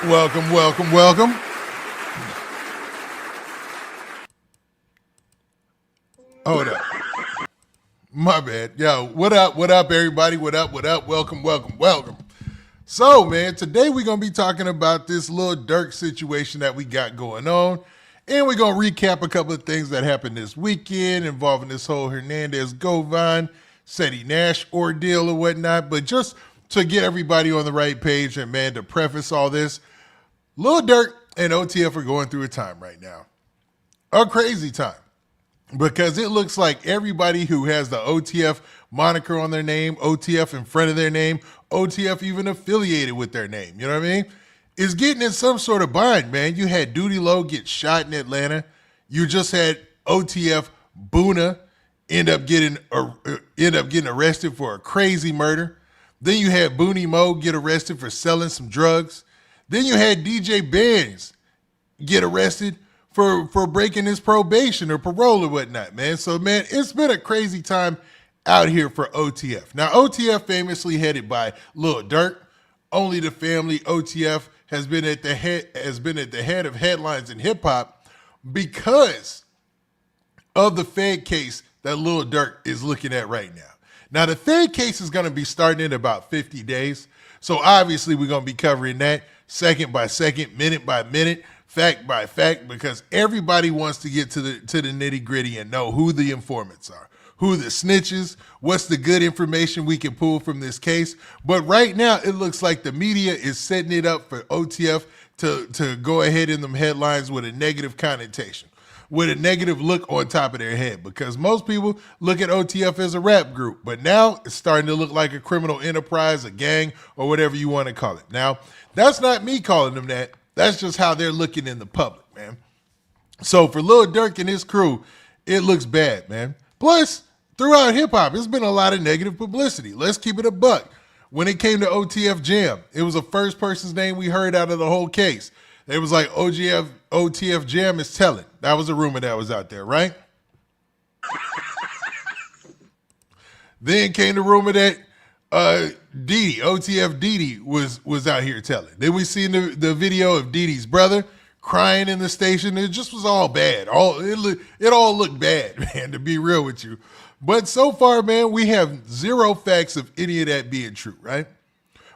Welcome, welcome, welcome. Hold up. My bad. Yo, what up, everybody? What up? Welcome, welcome, welcome. So, man, today we're going to be talking about this Lil Durk situation that we got going on. And we're going to recap a couple of things that happened this weekend involving this whole Hernandez Govan, Ceddy Nash ordeal or whatnot. But just to get everybody on the right page and, man, to preface all this, Lil Durk and OTF are going through a time right now. A crazy time. Because it looks like everybody who has the OTF moniker on their name, OTF in front of their name, OTF even affiliated with their name, you know what I mean, is getting in some sort of bind, man. You had Duty Low get shot in Atlanta. You just had OTF Boona end up getting arrested for a crazy murder. Then you had Boonie Mo get arrested for selling some drugs. Then you had DJ Benz get arrested for breaking his probation or parole or whatnot, man. So, man, it's been a crazy time out here for OTF. Now, OTF famously headed by Lil Durk. Only the family OTF has been at the head of headlines in hip hop because of the Fed case that Lil Durk is looking at right now. Now, the Fed case is going to be starting in about 50 days. So obviously we're going to be covering that second by second, minute by minute, fact by fact, because everybody wants to get to the nitty gritty and know who the informants are, who the snitches, what's the good information we can pull from this case. But right now, it looks like the media is setting it up for OTF to go ahead in them headlines with a negative connotation, with a negative look on top of their head, because most people look at OTF as a rap group, but now it's starting to look like a criminal enterprise, a gang, or whatever you want to call it. Now, that's not me calling them that. That's just how they're looking in the public, man. So for Lil Durk and his crew, it looks bad, man. Plus, throughout hip-hop, it's been a lot of negative publicity. Let's keep it a buck. When it came to OTF Jam, it was the first person's name we heard out of the whole case. It was like OTF Jam is telling. That was a rumor that was out there, right? Then came the rumor that Didi, OTF Didi was out here telling. Then we seen the video of Didi's brother crying in the station. It just was all bad. It all looked bad, man, to be real with you. But so far, man, we have zero facts of any of that being true, right?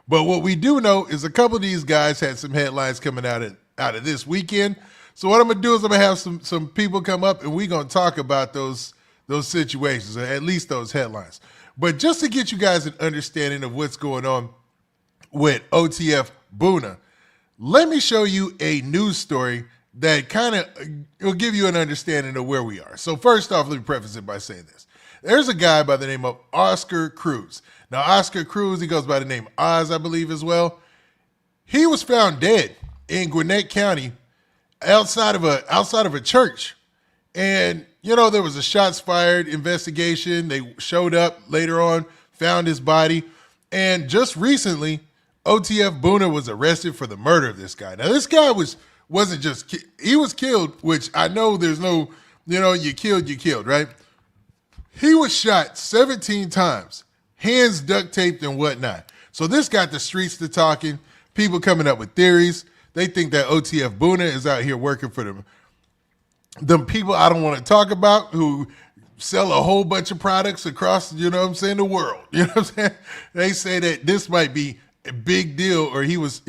But what we do know is a couple of these guys had some headlines coming out of this weekend. So what I'm gonna do is I'm gonna have some people come up and we're gonna talk about those situations, or at least those headlines. But just to get you guys an understanding of what's going on with OTF Boona, let me show you a news story that kind of will give you an understanding of where we are. So first off, let me preface it by saying this. There's a guy by the name of Oscar Cruz. Now, Oscar Cruz, he goes by the name Oz, I believe, as well. He was found dead in Gwinnett County outside of a church. And, you know, there was a shots fired investigation. They showed up later on, found his body. And just recently, OTF Boona was arrested for the murder of this guy. Now, this guy wasn't just, he was killed, which I know there's no, you know, you killed, right? He was shot 17 times, hands duct taped and whatnot. So this got the streets to talking, people coming up with theories. They think that OTF Boona is out here working for them people I don't want to talk about who sell a whole bunch of products across, you know what I'm saying, the world. You know what I'm saying? They say that this might be a big deal, or he was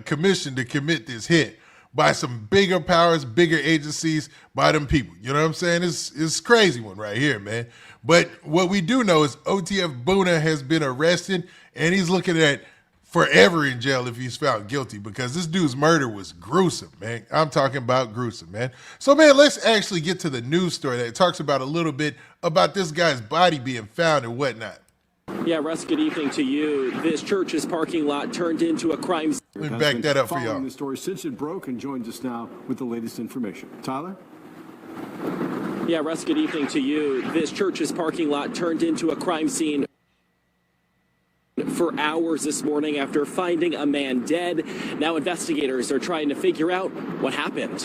commissioned to commit this hit by some bigger powers, bigger agencies, by them people. You know what I'm saying? It's a crazy one right here, man. But what we do know is OTF Boona has been arrested, and he's looking at forever in jail if he's found guilty, because this dude's murder was gruesome, man. I'm talking about gruesome, man. So, man, let's actually get to the news story that talks about a little bit about this guy's body being found and whatnot. Yeah, Russ, good evening to you. This church's parking lot turned into a crime scene. Let me back that up for y'all. Following the story since it broke, and joins us now with the latest information. Tyler? Yeah, Russ, good evening to you. This church's parking lot turned into a crime scene for hours this morning after finding a man dead. Now investigators are trying to figure out what happened.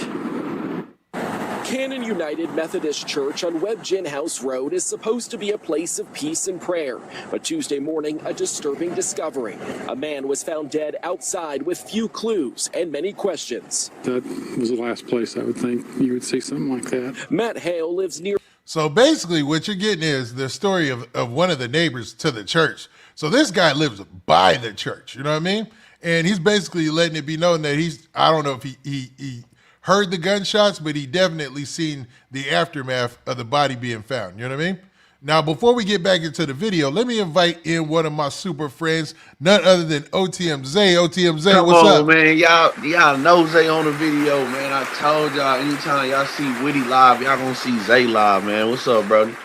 Cannon United Methodist Church on Webb Gin House Road is supposed to be a place of peace and prayer. But Tuesday morning, a disturbing discovery. A man was found dead outside with few clues and many questions. That was the last place I would think you would see something like that. Matt Hale lives near. So basically what you're getting is the story of one of the neighbors to the church. So this guy lives by the church, you know what I mean? And he's basically letting it be known that I don't know if he heard the gunshots, but he definitely seen the aftermath of the body being found. You know what I mean? Now, before we get back into the video, let me invite in one of my super friends, none other than OTM Zay. OTM Zay, what's up? Man, y'all know Zay on the video, man. I told y'all, anytime y'all see Witty live, y'all gonna see Zay live, man. What's up, brother?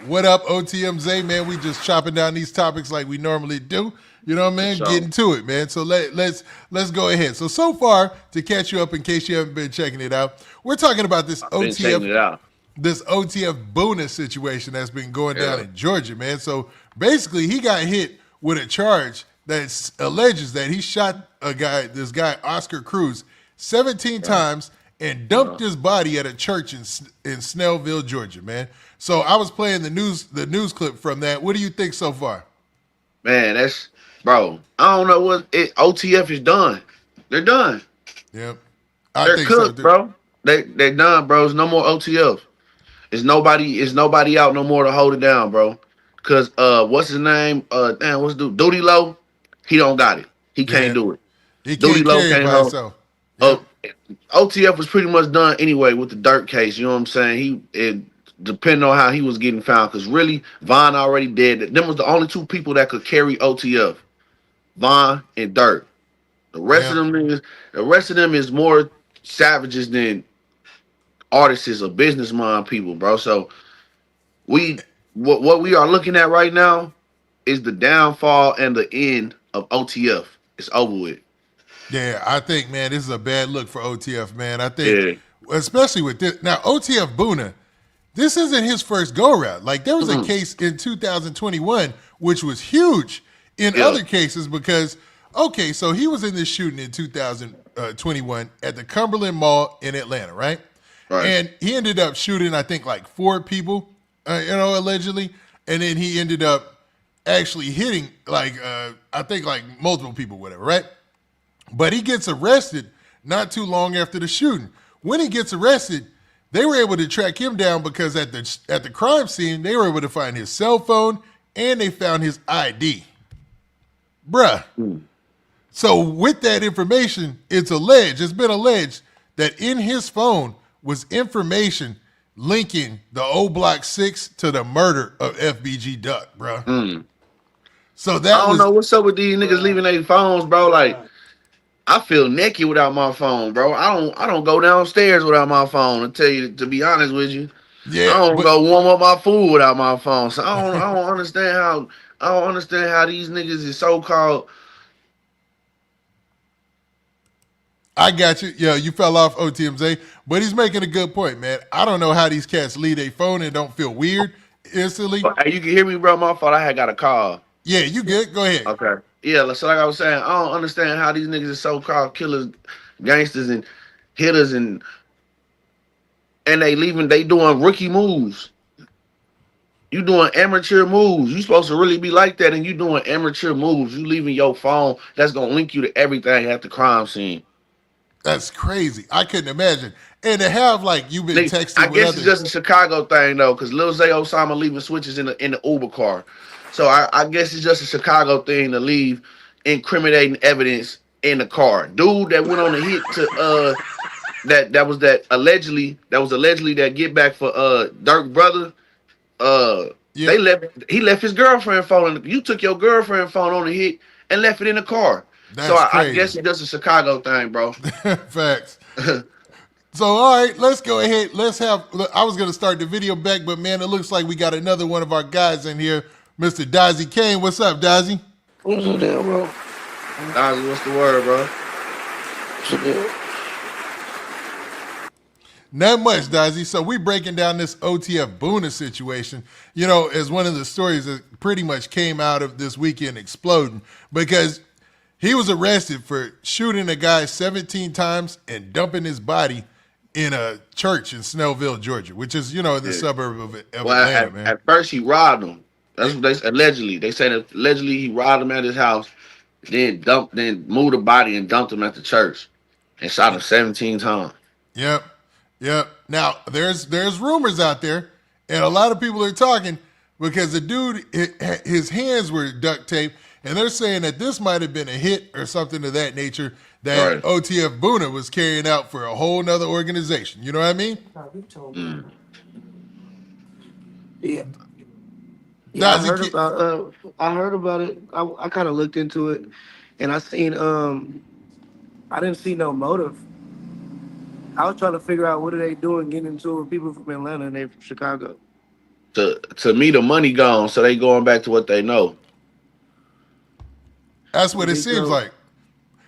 What up, OTM Zay, man? We just chopping down these topics like we normally do. You know what I mean? Sure. Getting to it, man. So let's go ahead. So far, to catch you up in case you haven't been checking it out, we're talking about this OTF Boona situation that's been going down in Georgia, man. So basically, he got hit with a charge that alleges that he shot this guy Oscar Cruz 17 times and dumped his body at a church in Snellville, Georgia, man. So I was playing the news clip from that. What do you think so far? Man, bro, I don't know OTF is done. They're done. Yep. They're cooked, bro. They're done, bro. There's no more OTF. It's nobody out no more to hold it down, bro. Cause what's his name? What's Duty Low? He don't got it. He can't do it. He can't carry it by himself. OTF was pretty much done anyway with the Durk case. You know what I'm saying? Depending on how he was getting found, because really Von already dead. Them was the only two people that could carry OTF, Von and Durk. The rest of them is more savages than artists or businessman people, bro. So what we are looking at right now is the downfall and the end of OTF. It's over with. Yeah, I think, man, this is a bad look for OTF, man. I think, especially with this. Now, OTF Boona, this isn't his first go-around. Like, there was a case in 2021, which was huge in other cases because, okay, so he was in this shooting in 2021 at the Cumberland Mall in Atlanta, right? And he ended up shooting, I think, like 4 people, allegedly. And then he ended up actually hitting, like, I think, like multiple people, whatever, right? But he gets arrested not too long after the shooting. When he gets arrested, they were able to track him down because at the crime scene, they were able to find his cell phone and they found his ID. Bruh. So with that information, it's been alleged that in his phone was information linking the old Block 6 to the murder of FBG Duck, bruh. So that I don't know what's up with these niggas leaving their phones, bro. Like, I feel naked without my phone, bro. I don't go downstairs without my phone. To be honest with you, I don't go warm up my food without my phone. So I don't understand how these niggas is so called. I got you. Yeah, you fell off OTMZ, but he's making a good point, man. I don't know how these cats leave their phone and don't feel weird instantly. Hey, you can hear me, bro? My fault. I got a call. Yeah, you good? Go ahead. Okay. Yeah, so like I was saying, I don't understand how these niggas are so-called killers, gangsters, and hitters, and they doing rookie moves. You doing amateur moves. You supposed to really be like that, and you doing amateur moves. You leaving your phone that's gonna link you to everything at the crime scene. That's crazy. I couldn't imagine. And to have like you've been texting. I guess it's just a Chicago thing though, because Lil Zay Osama leaving switches in the Uber car. So I guess it's just a Chicago thing to leave incriminating evidence in the car. Dude that went on the hit to that was allegedly that get back for Durk brother. He left his girlfriend phone. You took your girlfriend phone on the hit and left it in the car. That's so crazy. I guess it's just a Chicago thing, bro. Facts. So, all right, let's go ahead. I was going to start the video back, but man, it looks like we got another one of our guys in here, Mr. Dazzy Kane. What's up, Dazzy? What's up, there, bro? Dazzy, what's the word, bro? What's up, there? Not much, Dazzy. So we breaking down this OTF Boona situation, as one of the stories that pretty much came out of this weekend exploding because he was arrested for shooting a guy 17 times and dumping his body in a church in Snellville, Georgia, which is, in the suburb of Well, Atlanta, man. at first he robbed him. That's what they allegedly. They said that allegedly he robbed him at his house, then moved the body and dumped him at the church, and shot him 17 times. Yep. Yep. Now, there's rumors out there, and a lot of people are talking because the dude, his hands were duct taped, and they're saying that this might have been a hit or something of that nature that Right. OTF Boona was carrying out for a whole nother organization. You know what I mean? Yeah. Yeah, Does he I heard about it. I kind of looked into it, and I seen I didn't see no motive. I was trying to figure out what are they doing getting into it with people from Atlanta and they from Chicago. To me, the money gone, so they going back to what they know. That's what it think seems so. like.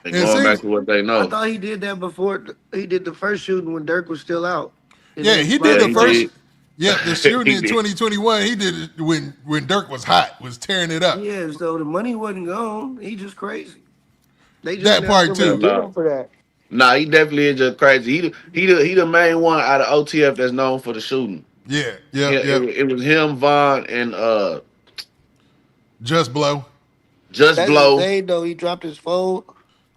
They It going seems- back to what they I know. thought he did that before. He did the first shooting when Durk was still out. And Yeah, then he Vlad- did the he first. did. Yeah, the shooting He in did. 2021. He did it when Durk was hot, was tearing it up. Yeah, so the money wasn't gone. He just crazy. They just That never part, really too. get him for that. Nah, he definitely is just crazy. He the main one out of OTF that's known for the shooting. Yeah, Yeah, yeah. it was him, Vaughn, and Just blow. Just That's Blow. insane though. He dropped his phone.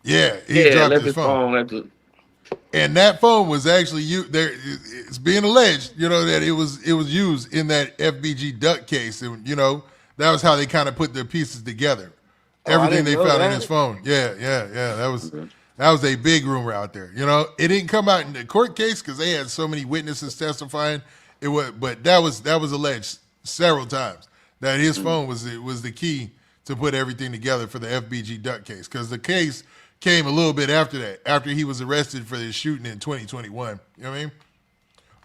Yeah, he Yeah, dropped left his phone. at the. And that phone was actually there. It's being alleged, that it was used in that FBG duck case, and that was how they kind of put their pieces together. Oh, I Everything they didn't know found in that. his phone. Yeah. That was a big rumor out there. It didn't come out in the court case because they had so many witnesses testifying. But that was alleged several times that his phone was the key to put everything together for the FBG duck case, because the case came a little bit after that, after he was arrested for the shooting in 2021. You know what I mean?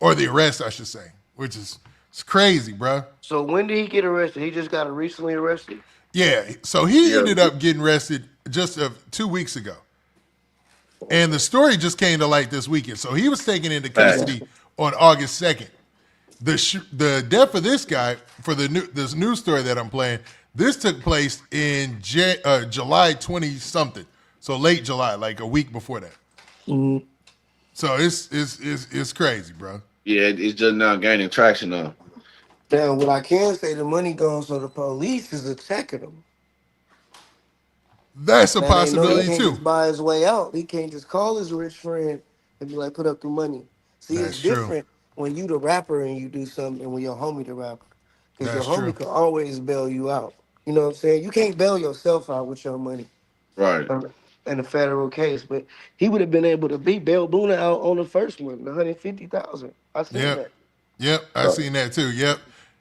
Or the arrest, I should say, which is it's crazy, bro. So when did he get arrested? He just got recently arrested. Yeah, so he Yeah. ended up getting arrested just 2 weeks ago. And the story just came to light this weekend. So he was taken into custody on August 2nd. The death of this guy, for this news story that I'm playing, this took place in July 20-something. So late July, like a week before that. Mm-hmm. So it's crazy, bro. Yeah, it's just now gaining traction now. Now, what I can say, the money gone, so the police is attacking him. That's a Now, they know possibility he can't too. just buy his way out. He can't just call his rich friend and be like, put up the money. See, That's it's true. different when you the rapper and you do something and when your homie the rapper. Because your That's true. homie can always bail you out. You know what I'm saying? You can't bail yourself out with your money Right. in a federal case. But he would have been able to bail Boona out on the first one, the $150,000. I seen Yep. that. Yep, I seen that too. Yep.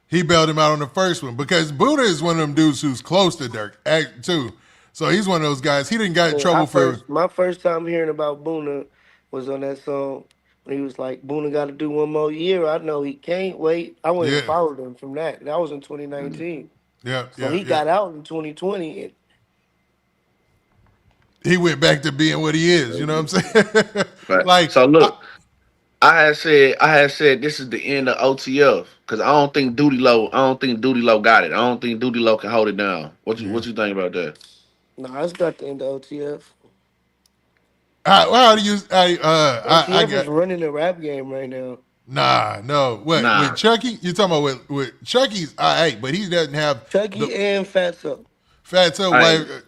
He bailed him out on the first one because Boona is one of them dudes who's close to Durk too. So he's one of those guys. He didn't got in trouble for. My first time hearing about Boona was on that song when he was like, Boona got to do one more year. I know he can't wait. I went Yeah. and followed him from that. That was in 2019. Yeah, So he got out in 2020. And He went back to being what he is. You know what I'm saying? Right. Like, So look, I had said this is the end of OTF because I don't think Duty Low got it. I don't think Duty Low can hold it down. What you think about that? nah, it's not the end of OTF. how do you? OTF is running the rap game right now. No. What Nah. with Chucky? You talking about with Chucky's? All right, but he doesn't have Chucky and Fatso. Fatso. Right. Wife.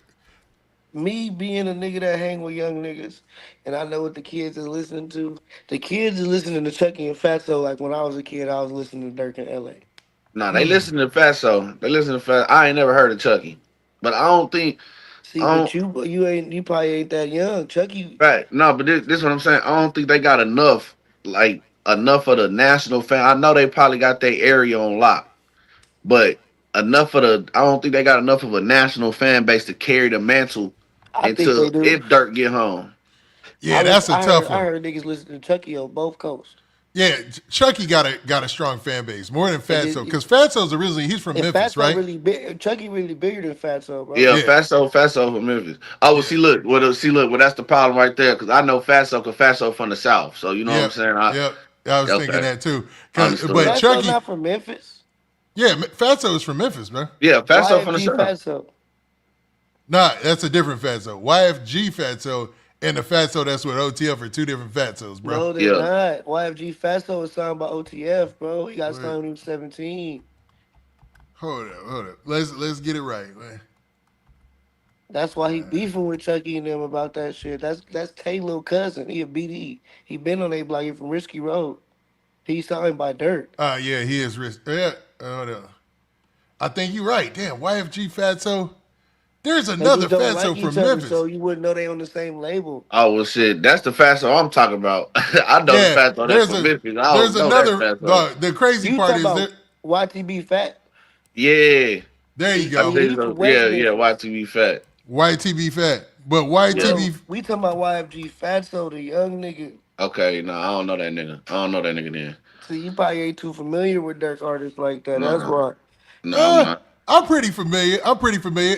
Me being a nigga that hang with young niggas, and I know what the kids are listening to. The kids are listening to Chucky and Fatso like when I was a kid, I was listening to Durk in LA. Nah, they listen to Fatso. They listen to Fat. I ain't never heard of Chucky, but I don't think. See, I but you probably ain't that young. Chucky, Right. No, but this is what I'm saying. I don't think they got enough of the national fan. I know they probably got their area on lock, but I don't think they got enough of a national fan base to carry the mantle I think until they do. if Dirk get home. Yeah, that's a tough I one. heard niggas listen to Chucky on both coasts. Yeah, Chucky got a strong fan base more than Fatso it- because Fatso's originally he's from And Memphis, Fatso right? really big. Chucky really bigger than Fatso, bro. Yeah, Yeah. Fatso from Memphis. Oh, well, see, look, that's the problem right there because I know Fatso because Fatso from the South, so you know what I'm saying. Yep. I was Okay. thinking that too. Understood. But Fatso Chucky, not from Memphis. yeah, Fatso is from Memphis, man. Yeah, Fatso from the YFG South. Fatso. Nah, that's a different Fatso. YFG Fatso And the Fatso that's with OTF are two different Fatsos, bro. No, they're Yeah. not. YFG Fatso was signed by OTF, bro. He got Wait, signed when he was 17. hold up. Let's get it right, man. That's why he beefing with Chucky and them about that shit. That's Tay little cousin. He a BD. He been on a block. He from Risky Road. He signed by Dirt. Yeah, he is risk. Yeah, hold up. I think you're right. Damn, YFG Fatso. There's They another just don't Fatso like from each other, Memphis. so you wouldn't know they on the same label. Oh well, shit. That's the Fatso I'm talking about. I know the Yeah, Fatso that's from Memphis. I there's don't know that another. Fatso. The crazy You part talking is about that. YTB Fat? Yeah, There you I go. think He so. from West Yeah, yeah. Memphis. YTV Fat. YTB Fat, but Yeah. No, YTB. we talking about YFG Fatso, the young nigga. Okay, no, I don't know that nigga. I don't know that nigga then. See, you probably ain't too familiar with Dirk artists like that. That's No, why. no, I'm not. I'm pretty familiar.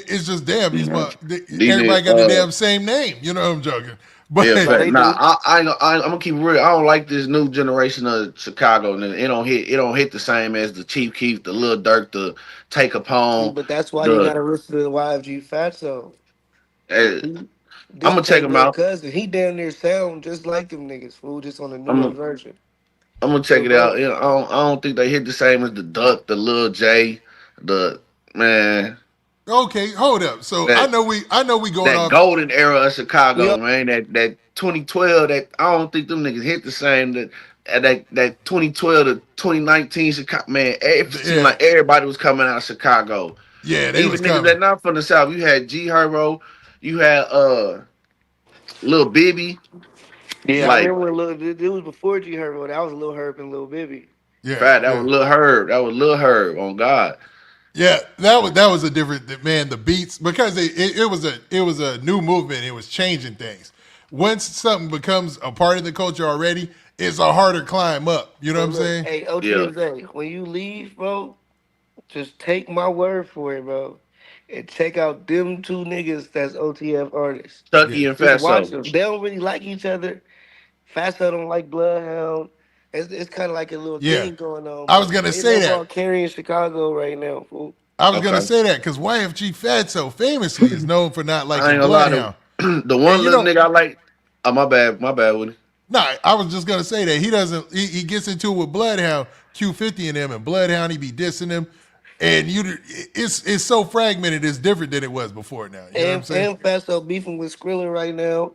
It's just damn these Yeah. These everybody niggas, got the damn same name. You know what I'm joking, but yeah, No, fact. they Nah, do. I'm gonna keep it real. I don't like this new generation of Chicago. And it don't hit the same as the Chief Keef, the Lil Durk, the Take a See, Poem. but that's why you The gotta listen to the YFG Fatso. I'm This gonna check Tay him little out. cousin. He damn near sound just like them niggas, fool, just on a I'm newer gonna, version. I'm gonna check But it out. bro, You know, I don't think they hit the same as the Duck, the Lil J, the man okay, hold up. So that I know we going that off. golden era of we Chicago, all, man. That 2012. That I don't think them niggas hit the same. That 2012 to 2019 Chicago, man. It seemed Yeah, like everybody was coming out of Chicago. yeah, they was Even niggas coming. that not from the South. You had G Herbo, you had Lil Bibby. yeah, I Yeah, Like remember when it was before G Herbo. That was Lil Herb and Lil Bibby. yeah, fact, that yeah. was Lil Herb. That was Lil Herb on God. Yeah, that was a different man. The beats because it was a new movement. It was changing things. Once something becomes a part of the culture already, it's a harder climb up. You know what But I'm look, saying? hey, Yeah. OTMZ, when you leave, bro, just take my word for it, bro. And check out them two niggas that's OTF artists. Yeah, Chucky and Just watch Fatso. them. They don't really like each other. Fatso don't like Bloodhound. It's kind of like a little yeah. thing going on, I was but gonna they say overall that. carrying Chicago right now, fool. I was gonna Okay. say that because YFG Fatso famously is known for not I liking ain't gonna lie Bloodhound, to the and one you little know, nigga I like. Oh my bad, Woody. nah, I was just gonna say that he doesn't. He gets into it with Bloodhound, Q50 and him, and Bloodhound he be dissing him, and it's so fragmented. It's different than it was before now. You know what I'm saying? And Fatso beefing with Skrilla right now.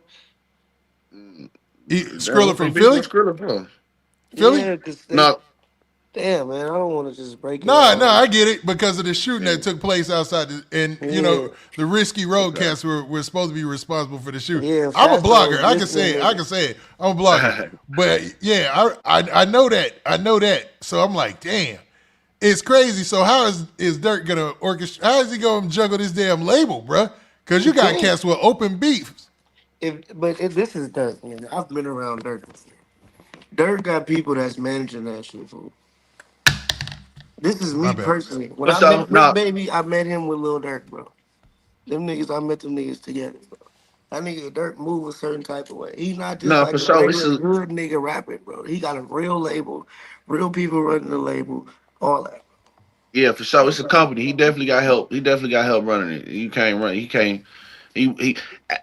Damn, Skrilla what they from beat my Philly, Skrilla from? Philly. Yeah, cause they No, damn man, I don't want to just break it No, all. I get it because of the shooting that took place outside, and Yeah, the risky road okay. cats were supposed to be responsible for the shoot. yeah, I'm a Fatso blogger. was I can listening, say it. I nigga. can say it. I'm a blogger. But yeah, I know that. I know that. So I'm like, damn, it's crazy. So how is Dirk gonna orchestrate? How is he gonna juggle this damn label, bruh? Because you He got can't. cats with open beefs. This is Dirk, man. I've been around Dirk before. Dirk got people that's managing that shit, fool. This is My me bad. personally. When for I sure. met Brick No, Baby, I met him with Lil Durk, bro. Them niggas, I met them niggas together, bro. That nigga Dirk move a certain type of way. He's not just no, like for a sure. It's regular a, good nigga rapping, bro. He got a real label, real people running the label, all that. yeah, for sure. It's a company. He definitely got help. He definitely got help running it. You can't run. He can't. He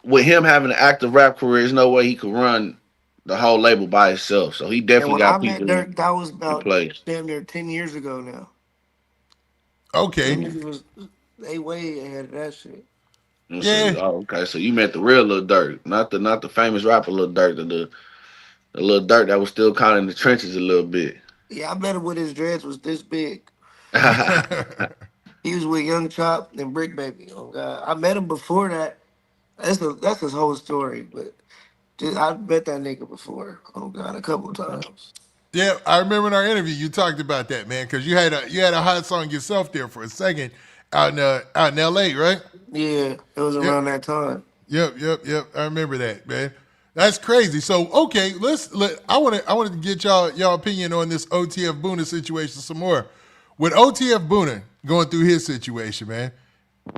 with him having an active rap career, there's no way he could run the whole label by himself. So he And definitely when I got met people Dirk, that was in about place. damn near 10 years ago now. Okay. Them niggas was they way ahead of that shit. And so, Yeah. oh, okay. So you met the real Lil Durk, not the famous rapper Lil Durk, the Lil Durk that was still kind of in the trenches a little bit. Yeah, I met him when his dreads was this big. Yeah, He was with Young Chop and Brick Baby. Oh God, I met him before that. That's his whole story. But just, I met that nigga before. Oh God, a couple times. Yeah, I remember in our interview you talked about that, man, because you had a hot song yourself there for a second out in L.A., right? Yeah, it was Yep, around that time. yep. I remember that, man. That's crazy. So okay, I wanted to get y'all opinion on this OTF Boona situation some more. With OTF Boona going through his situation, man,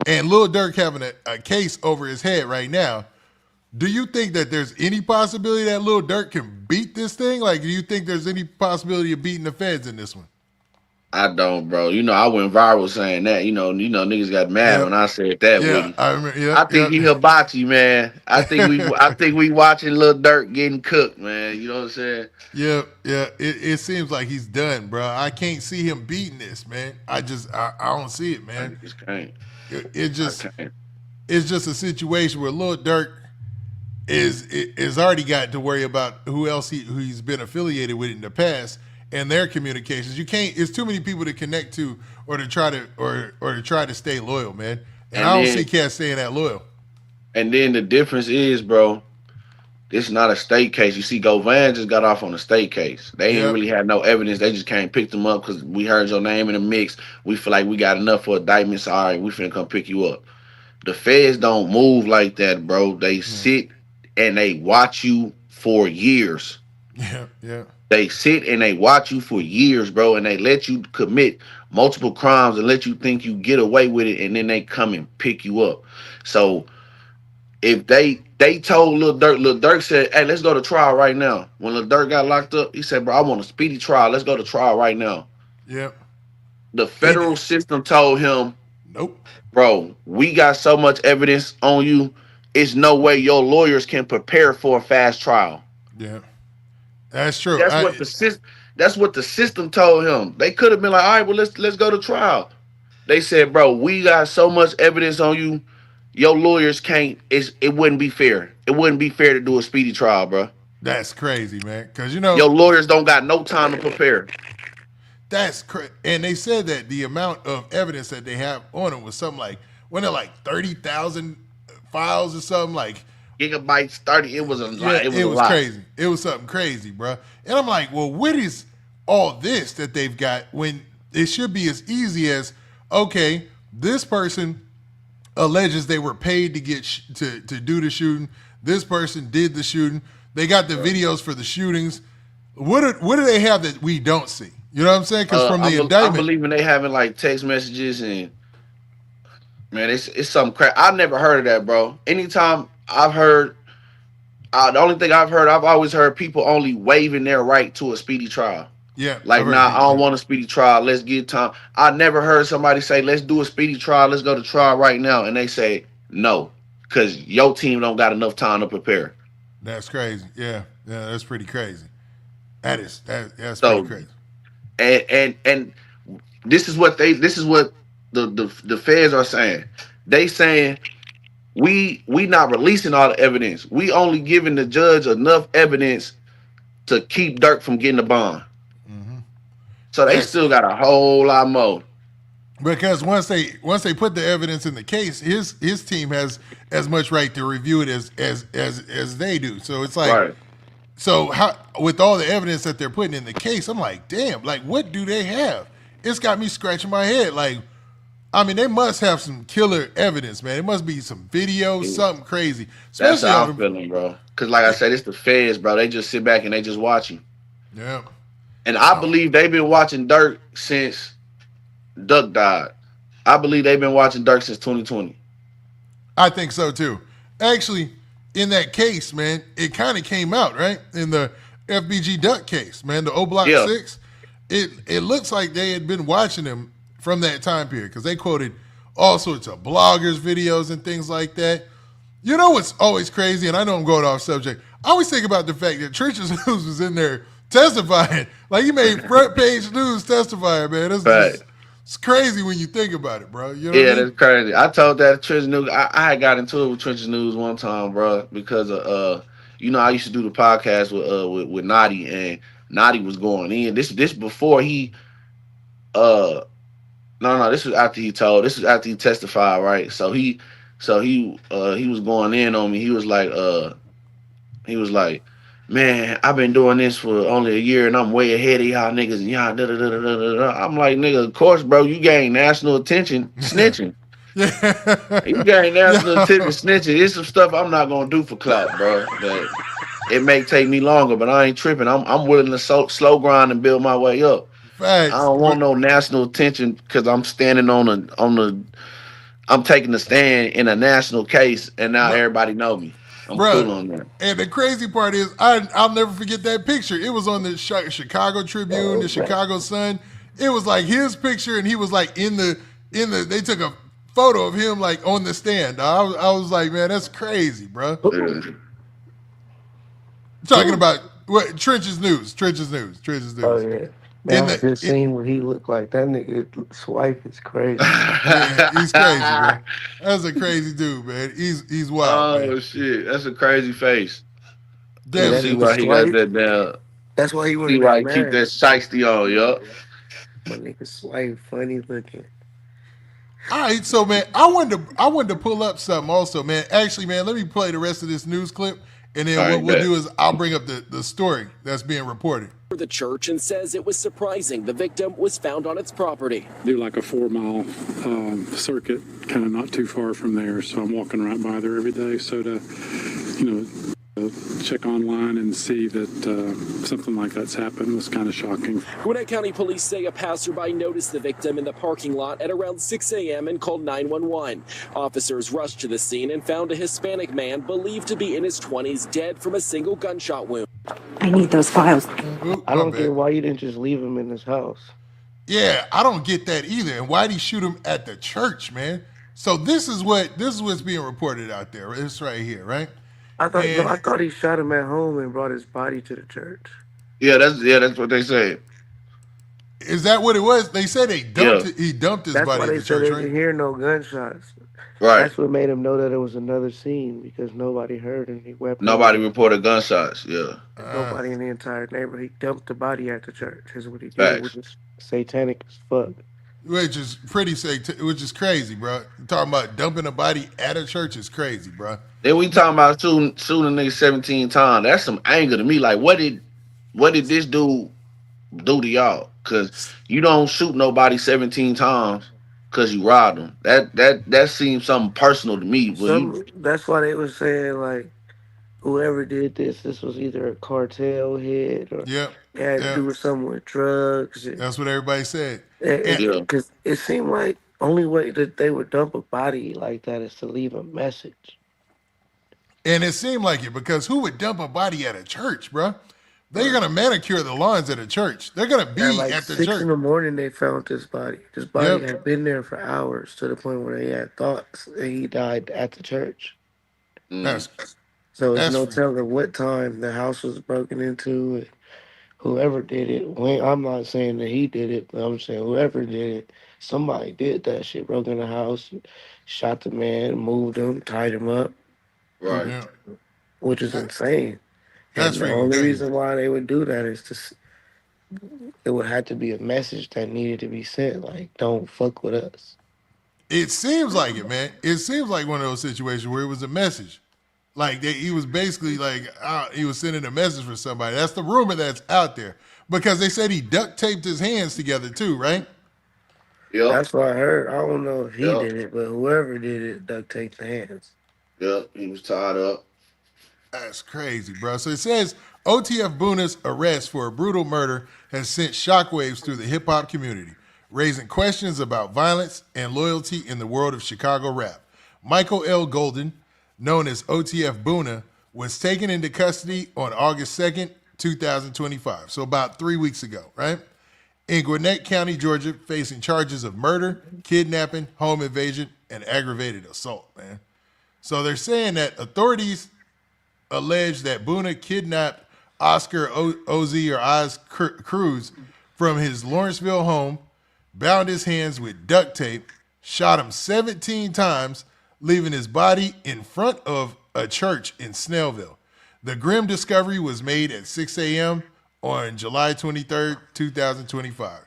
and Lil Durk having a case over his head right now. Do you think that there's any possibility that Lil Durk can beat this thing? Like, do you think there's any possibility of beating the feds in this one? I don't, bro. You know, I went viral saying that. Niggas got mad when Yep. I said that, Yeah, Witty. I remember. I Yep, think he yep. hibachi, man. I think we watching Lil Durk getting cooked, man. You know what I'm saying? Yeah, yeah. It seems like he's done, bro. I can't see him beating this, man. I don't see it, I man. just can't. It I just can't. it's just a situation where Lil Durk is already got to worry about who else who he's been affiliated with in the past and their communications. You can't. It's too many people to connect to or to try to stay loyal, man. And And I don't see then cats staying that loyal. and then the difference is, bro, this is not a state case. You see, Govan just got off on a state case. They ain't Yep. really had no evidence. They just came pick them up because we heard your name in the mix. We feel like we got enough for indictments. All right, we finna come pick you up. The feds don't move like that, bro. They Yeah. sit and they watch you for years. Yeah. Yeah. They sit and they watch you for years, bro, and they let you commit multiple crimes and let you think you get away with it, and then they come and pick you up. So if they told Lil Durk said, "Hey, let's go to trial right now." When Lil Durk got locked up, he said, "Bro, I want a speedy trial. Let's go to trial right now." Yep. The They federal system told him, nope. "Bro, we got so much evidence on you. It's no way your lawyers can prepare for a fast trial." Yeah. That's true. That's what the system. That's what the system told him. They could have been like, "All right, well, let's go to trial." They said, "Bro, we got so much evidence on you. Your lawyers can't. It wouldn't be fair. It wouldn't be fair to do a speedy trial, bro. That's crazy, man. Because Your lawyers don't got no time to prepare." that's crazy. And they said that the amount of evidence that they have on it was something like when they're like 30,000 files or something like. Gigabytes 30. It was a Yeah, lot. It was it a was lot. crazy. It was something crazy, bro. And I'm like, well, what is all this that they've got when it should be as easy as, okay, this person alleges they were paid to get to do the shooting. This person did the shooting. They got the videos for the shootings. What do they have that we don't see? You know what I'm saying? Because from the I'm indictment, believing they having like text messages and man, it's something crap. I never heard of that, bro. Anytime I've heard, the only thing I've always heard people only waiving their right to a speedy trial. yeah, Like, I've heard nah, I people, don't want a speedy trial. Let's get time. I never heard somebody say, "Let's do a speedy trial. Let's go to trial right now," and they say no, because your team don't got enough time to prepare. That's crazy. Yeah, that's pretty crazy. That's pretty So, crazy. and this is what the feds are saying. They saying we not releasing all the evidence. We only giving the judge enough evidence to keep Dirk from getting a bond. So they That's still got a whole lot more. because once they put the evidence in the case, his team has as much right to review it as they do. So it's like, Right. so how with all the evidence that they're putting in the case, I'm like, damn, like what do they have? It's got me scratching my head. Like, I mean, they must have some killer evidence, man. It must be some videos, something crazy. That's Especially how all I'm the, feeling, bro. Because like I said, it's the feds, bro. They just sit back and they just watch you. yeah. And I believe they've been watching Dirk since Duck died. I believe they've been watching Dirk since 2020. I think so too. Actually, in that case, man, it kind of came out, right? In the FBG Duck case, man, the O Block Yeah. 6. It looks like they had been watching him from that time period because they quoted all sorts of bloggers' videos and things like that. You know what's always crazy, and I know I'm going off subject. I always think about the fact that Trenches News was in there testifying. Like he made front page news testifying, man. Right. It's crazy when you think about it, bro. You know Yeah, what I mean? that's crazy. I told that Trenches News. I had got into it with Trenches News one time, bro, because of I used to do the podcast with Naughty, and Naughty was going in. This before he no, this was after he told. This was after he testified, right? So he was going in on me. He was like, "Man, I've been doing this for only a year and I'm way ahead of y'all niggas and y'all da da da da da da." I'm like, "Nigga, of course, bro, you gain national attention snitching. Yeah. You gain national attention snitching. It's some stuff I'm not gonna do for clout, bro. But it may take me longer, but I ain't tripping. I'm willing to slow grind and build my way up. Facts. I don't want no national attention because I'm standing I'm taking a stand in a national case, and now everybody know me. I'm Bruh, cool on that. and the crazy part is, I'll never forget that picture. It was on the Chicago Tribune, the Chicago Sun. it was like his picture, and he was like in the. They took a photo of him like on the stand. I was like, man, that's crazy, bro. Yeah. Talking about what Trench's news. Oh yeah. Man, I just In seen what he looked like. That nigga's wife is crazy. yeah, he's crazy, man. That's a crazy dude, man. He's wild, man. Oh shit, that's a crazy face. Yeah, You that see Definitely. why nigga's he got wife. that down. That's why he See wouldn't why got he keep that married. shiesty on, yup. My nigga's wife funny looking. All right, so man, I wanted to pull up something also, man. Actually, man, let me play the rest of this news clip, and then All what right, we'll bet. do is I'll bring up the story that's being reported. For the church and says it was surprising the victim was found on its property. Do like a 4-mile circuit, kind of not too far from there. So I'm walking right by there every day. So to, check online and see that something like that's happened was kind of shocking. Gwinnett County Police say a passerby noticed the victim in the parking lot at around 6 a.m. and called 911. Officers rushed to the scene and found a Hispanic man believed to be in his 20s dead from a single gunshot wound. I need those files. Oop, I my don't bad. get why you didn't just leave him in his house. Yeah, I don't get that either. And why'd he shoot him at the church, man? So this is what's being reported out there. It's right here, right? I thought And I thought he shot him at home and brought his body to the church. Yeah, that's what they said. is that what it was? They said he dumped his That's body why at they the said church, they right? didn't hear no gunshots. Right. That's what made him know that it was another scene because nobody heard any weapons. Nobody reported gunshots. Yeah. Nobody in the entire neighborhood. He dumped the body at the church. Is what he did, Facts. which is satanic as fuck. Which is which is crazy, bro. Talking about dumping a body at a church is crazy, bro. Then we talking about shooting a nigga 17 times. That's some anger to me. Like, what did this dude do to y'all? Cause you don't shoot nobody 17 times because you robbed them. That seems something personal to me. That's why they was saying like whoever did this was either a cartel hit or Yep, it had to yep. do with something with drugs. That's what everybody said. And Yeah. Because it seemed like only way that they would dump a body like that is to leave a message. and it seemed like it because who would dump a body at a church, bro? They're gonna manicure the lawns at a church. They're gonna be At like at the 6 church. in the morning, they found this body. This body Yep. had been there for hours to the point where they had thoughts that he died at the church. That's So it's That's no free. telling what time the house was broken into. And whoever did it, I'm not saying that he did it, but I'm saying whoever did it, somebody did that shit. Broke in the house, shot the man, moved him, tied him up, Right. Yeah. which is insane. That's And the freaking only crazy. reason why they would do that is it would have to be a message that needed to be sent. Like, don't fuck with us. It seems like it, man. It seems like one of those situations where it was a message. Like he was basically like he was sending a message for somebody. That's the rumor that's out there because they said he duct taped his hands together too, right? Yep. That's what I heard. I don't know if he Yeah. did it, but whoever did it, duct taped the hands. Yep. He was tied up. That's crazy, bro. So it says OTF Boona's arrest for a brutal murder has sent shockwaves through the hip hop community, raising questions about violence and loyalty in the world of Chicago rap. Michael L. Golden, known as OTF Boona, was taken into custody on August 2nd, 2025. So about 3 weeks ago, right? In Gwinnett County, Georgia, facing charges of murder, kidnapping, home invasion, and aggravated assault, man. So they're saying that authorities allege that Boona kidnapped Oscar OZ or Oz Cruz from his Lawrenceville home, bound his hands with duct tape, shot him 17 times, leaving his body in front of a church in Snellville. The grim discovery was made at 6 a.m. on July 23rd, 2025.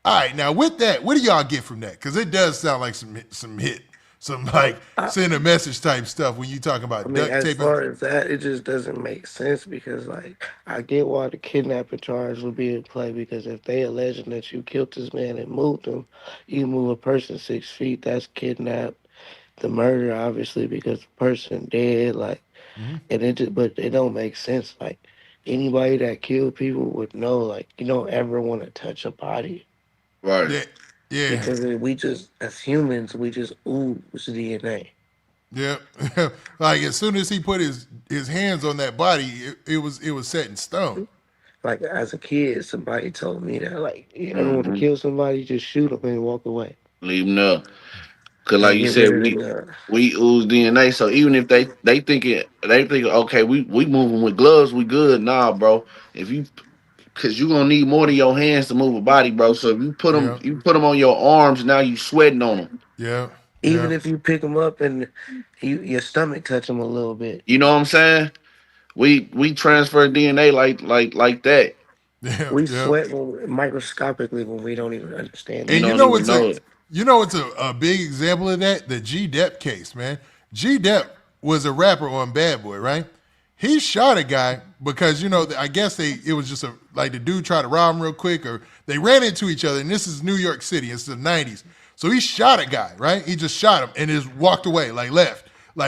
All right, now with that, what do y'all get from that? Because it does sound like some hit, some like send a message type stuff when you talk about I mean, duct as taping. far as that, it just doesn't make sense because, like, I get why the kidnapping charge would be in play because if they alleging that you killed this man and moved him, you move a person 6 feet, that's kidnapped. The murder, obviously, because the person dead, like, but it don't make sense. Like, anybody that killed people would know, like, you don't ever want to touch a body Right. Yeah. because we just, as humans, we just ooze DNA. Yeah. Like as soon as he put his hands on that body, it was set in stone. Like as a kid, somebody told me that like you ever want to Mm-hmm. kill somebody, just shoot them and walk away Leave them there. Cause and like you get rid said, of the we gun. we ooze DNA. So even if they think okay, we moving with gloves, we good. Nah, bro. If you Cause you gonna need more than your hands to move a body, bro. So if Yeah. you put them on your arms, now you sweating on them. Yeah. Even Yeah. if you pick them up and your stomach touch them a little bit, You know what I'm saying? We transfer DNA like that. Yeah. we Yeah. sweat microscopically when we don't even understand You And it. you don't know even what's a know it. a big example of that? The G Dep case, man. G Dep was a rapper on Bad Boy, right? He shot a guy because I guess it was just like the dude tried to rob him real quick, or they ran into each other. And this is New York City. It's the '90s, so he shot a guy, right? He just shot him and just walked away,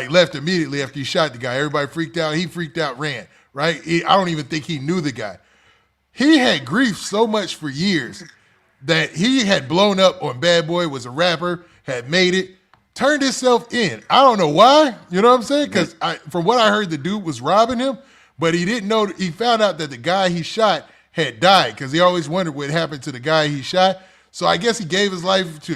left immediately after he shot the guy. Everybody freaked out. He freaked out, ran. Right? I don't even think he knew the guy. He had grief so much for years that he had blown up on Bad Boy, was a rapper, had made it, turned himself in. I don't know why, you know what I'm saying? Because from what I heard, the dude was robbing him, but he didn't know. He found out that the guy he shot had died because he always wondered what happened to the guy he shot. So I guess he gave his life to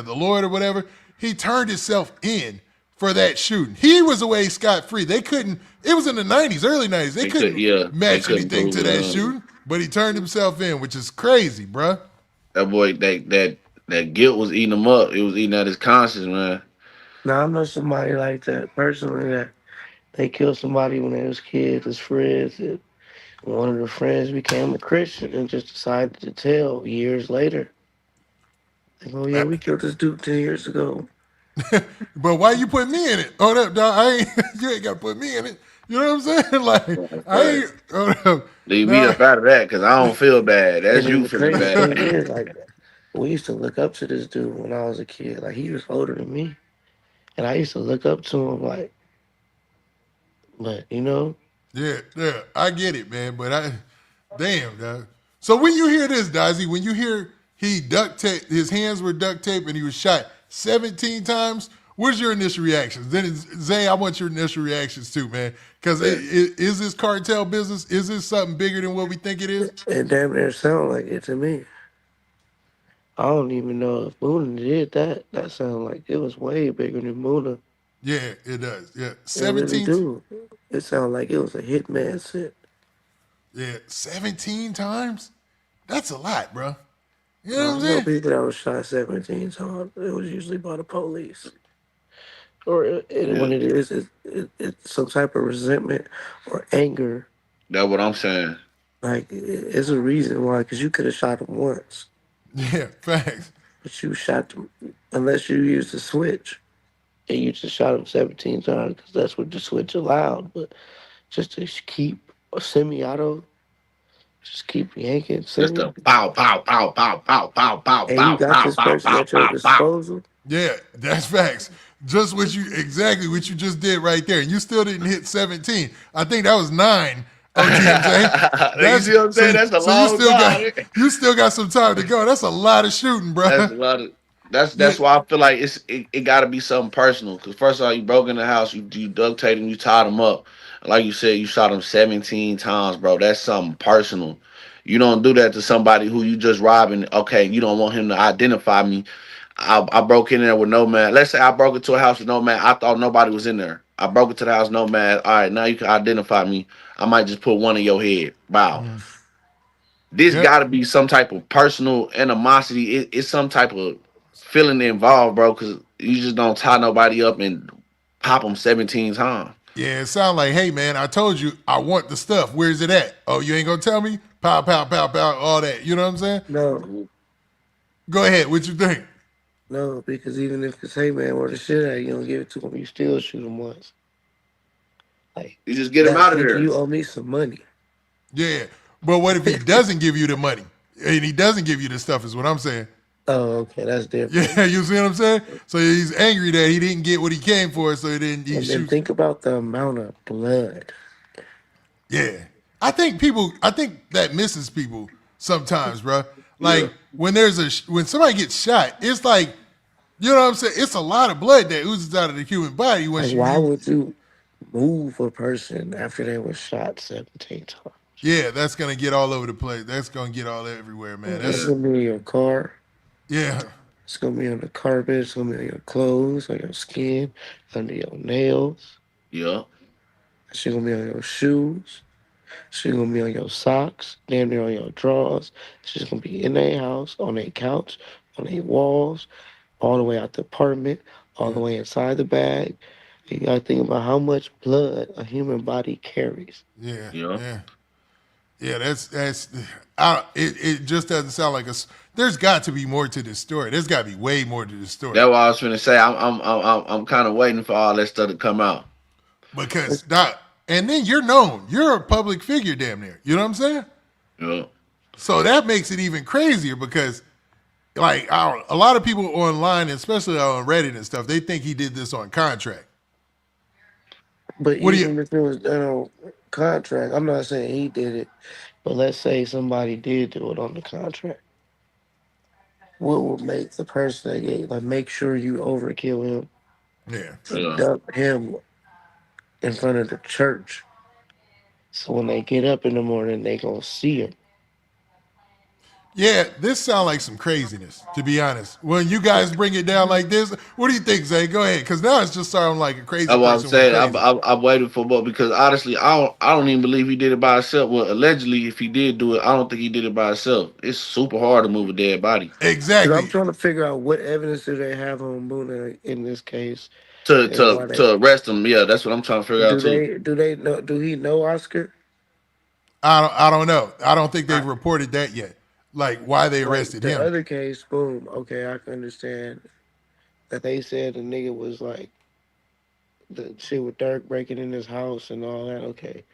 the Lord or whatever. He turned himself in for that shooting. He was away scot-free. They couldn't, it was in the 90s, early 90s. They couldn't They match couldn't anything prove to it. that shooting, but he turned himself in, which is crazy, bruh. That boy, that guilt was eating him up. It was eating at his conscience, man. Now I know somebody like that personally that they killed somebody when they was kids as friends. And one of the friends became a Christian and just decided to tell years later. Like, oh yeah, we killed this dude 10 years ago. But why you put me in it? Hold up, dog. You ain't gotta put me in it. You know what I'm saying? Like, I Right. ain't, hold up. Leave me Nah. up out of that because I don't feel bad. That's And then you the feeling crazy thing bad. is, like, we used to look up to this dude when I was a kid. Like, he was older than me, and I used to look up to him, like, but Yeah, yeah, I get it, man. But damn, dog. So when you hear this, Dazzy, when you hear he duct tape, his hands were duct tape and he was shot 17 times, what's your initial reactions? Then, Zay, I want your initial reactions too, man. Because is this cartel business? Is this something bigger than what we think it is? it damn near sound like it to me. I don't even know if Boona did that. That sounded like it was way bigger than Boona. Yeah, it does. Yeah, It really 17. do. It sounded like it was a hitman set. Yeah, 17 times. That's a lot, bro. You know what I I'm know saying? people that was shot 17 times. It was usually by the police. Or Yeah, when it is, it's some type of resentment or anger. that's what I'm saying. Like, it's a reason why, because you could have shot him once, Yeah, facts. but you shot them, unless you used the switch, and you just shot him 17 times, because that's what the switch allowed. But just to keep a semi-auto, just keep yanking Just semi, a pow, pow, pow, pow, pow, pow, pow, and you pow, got pow, this pow, person pow, at your pow, pow. disposal. Yeah, that's facts. Just exactly what you just did right there. And you still didn't hit 17. I think that was 9 OTMJ. You see what I'm saying? That's a So you long still got time. you still got some time to go. That's a lot of shooting, bro. That's a lot of. Yeah, That's why I feel like it got to be something personal. Because first of all, you broke in the house, you duct taped him, you tied him up. Like you said, you shot him 17 times, bro. That's something personal. You don't do that to somebody who you just robbing. Okay, you don't want him to identify me. I broke in there with no man. Let's say I broke into a house with no man. I thought nobody was in there. I broke into the house, no man. All right, now you can identify me. I might just put one in your head. Wow. This yeah, got to be some type of personal animosity. It's some type of feeling involved, bro, because you just don't tie nobody up and pop them 17 times. yeah. It sounded like, hey man, I told you I want the stuff. Where's it at? Oh, you ain't gonna tell me? Pow, pow, pow, pow, all that. You know what I'm saying? No, Go ahead. What you think? no, because even if the same man were the shit out, you don't give it to him, you still shoot him once. Like, You just get him that out of nigga, there. you owe me some money. Yeah. But what if he doesn't give you the money? And he doesn't give you the stuff is what I'm saying. Oh, okay, that's different. Yeah, you see what I'm saying? So he's angry that he didn't get what he came for, so he And then shoots. think about the amount of blood. Yeah. I think that misses people sometimes, bro. Like when when somebody gets shot, it's like, you know what I'm saying? It's a lot of blood that oozes out of the human body once Like, why would you move a person after they were shot 17 times? Yeah, that's gonna get all over the place. That's gonna get all everywhere, man. It's That's Yeah. gonna be in your car. yeah, It's gonna be on the carpet. It's gonna be on your clothes, on your skin, under your nails. Yeah. It's gonna be on your shoes. It's gonna be on your socks. Damn near on your drawers. It's just gonna be in their house, on their couch, on their walls, all the way out the apartment, all the yeah, way inside the bag. You gotta think about how much blood a human body carries. yeah, Yeah. yeah, yeah. That's. It just doesn't sound like a. There's got to be more to this story. There's got to be way more to this story That's what I was finna say. I'm kind of waiting for all that stuff to come out. because that. And then you're known. You're a public figure, damn near. You know what I'm saying? Yeah. So that makes it even crazier because, like, a lot of people online, especially on Reddit and stuff, they think he did this on contract. But What do you? even if it was done on contract, I'm not saying he did it, but let's say somebody did do it on the contract. What would make the person that gave, like, make sure you overkill him Yeah. and Yeah. dump him in front of the church? So when they get up in the morning, they gonna see him. Yeah, this sounds like some craziness, to be honest. When you guys bring it down like this, what do you think, Zay? Go ahead, because now it's just sounding like a crazy That's what I'm person went saying. crazy. I'm waiting for more because honestly, I don't even believe he did it by himself. Well, allegedly, if he did do it, I don't think he did it by himself. It's super hard to move a dead body Because I'm Exactly. trying to figure out what evidence do they have on Boona in this case, to and to why they to arrest him. Yeah, that's what I'm trying to figure out too. do they know, do he know Oscar? I don't know. I don't think I, they've reported that yet. Like why they like arrested the him. other case, boom. Okay, I can understand that they said the nigga was like the shit with Dirk breaking in his house and all that. Okay,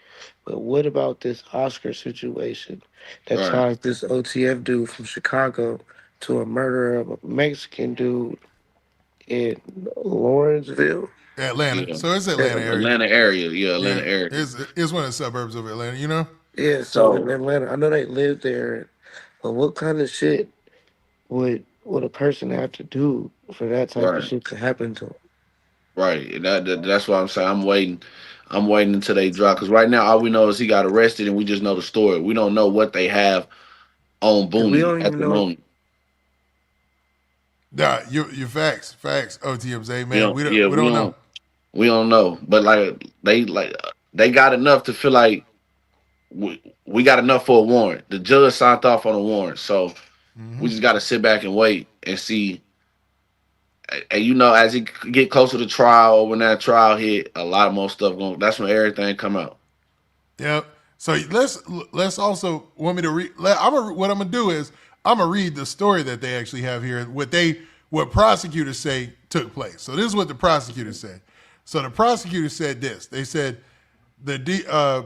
but what about this Oscar situation that Right. ties this OTF dude from Chicago to a murder of a Mexican dude in Lawrenceville? Atlanta. Yeah. So it's Yeah, Atlanta area. Atlanta area. Yeah, Yeah. Atlanta area. It's one of the suburbs of Atlanta, you know? yeah. So in So Atlanta, I know they live there, but what kind of shit would a person have to do for that type of right, shit to happen to them? right. And that's what I'm saying. I'm waiting. I'm waiting until they drop because right now all we know is he got arrested and we just know the story. We don't know what they have on Because we Booney don't at even the know. moment. Nah, you facts. OTMZ, We man. don't. Yeah, We don't know. we don't know. But they got enough to feel like we got enough for a warrant. The judge signed off on a warrant, so we just got to sit back and wait and see. And as it get closer to trial, when that trial hit, a lot more stuff going. That's when everything come out. Yep. So let's also want me to read. What I'm gonna do is I'm gonna read the story that they actually have here. What prosecutors say took place. So this is what the prosecutors said. So the prosecutors said this. They said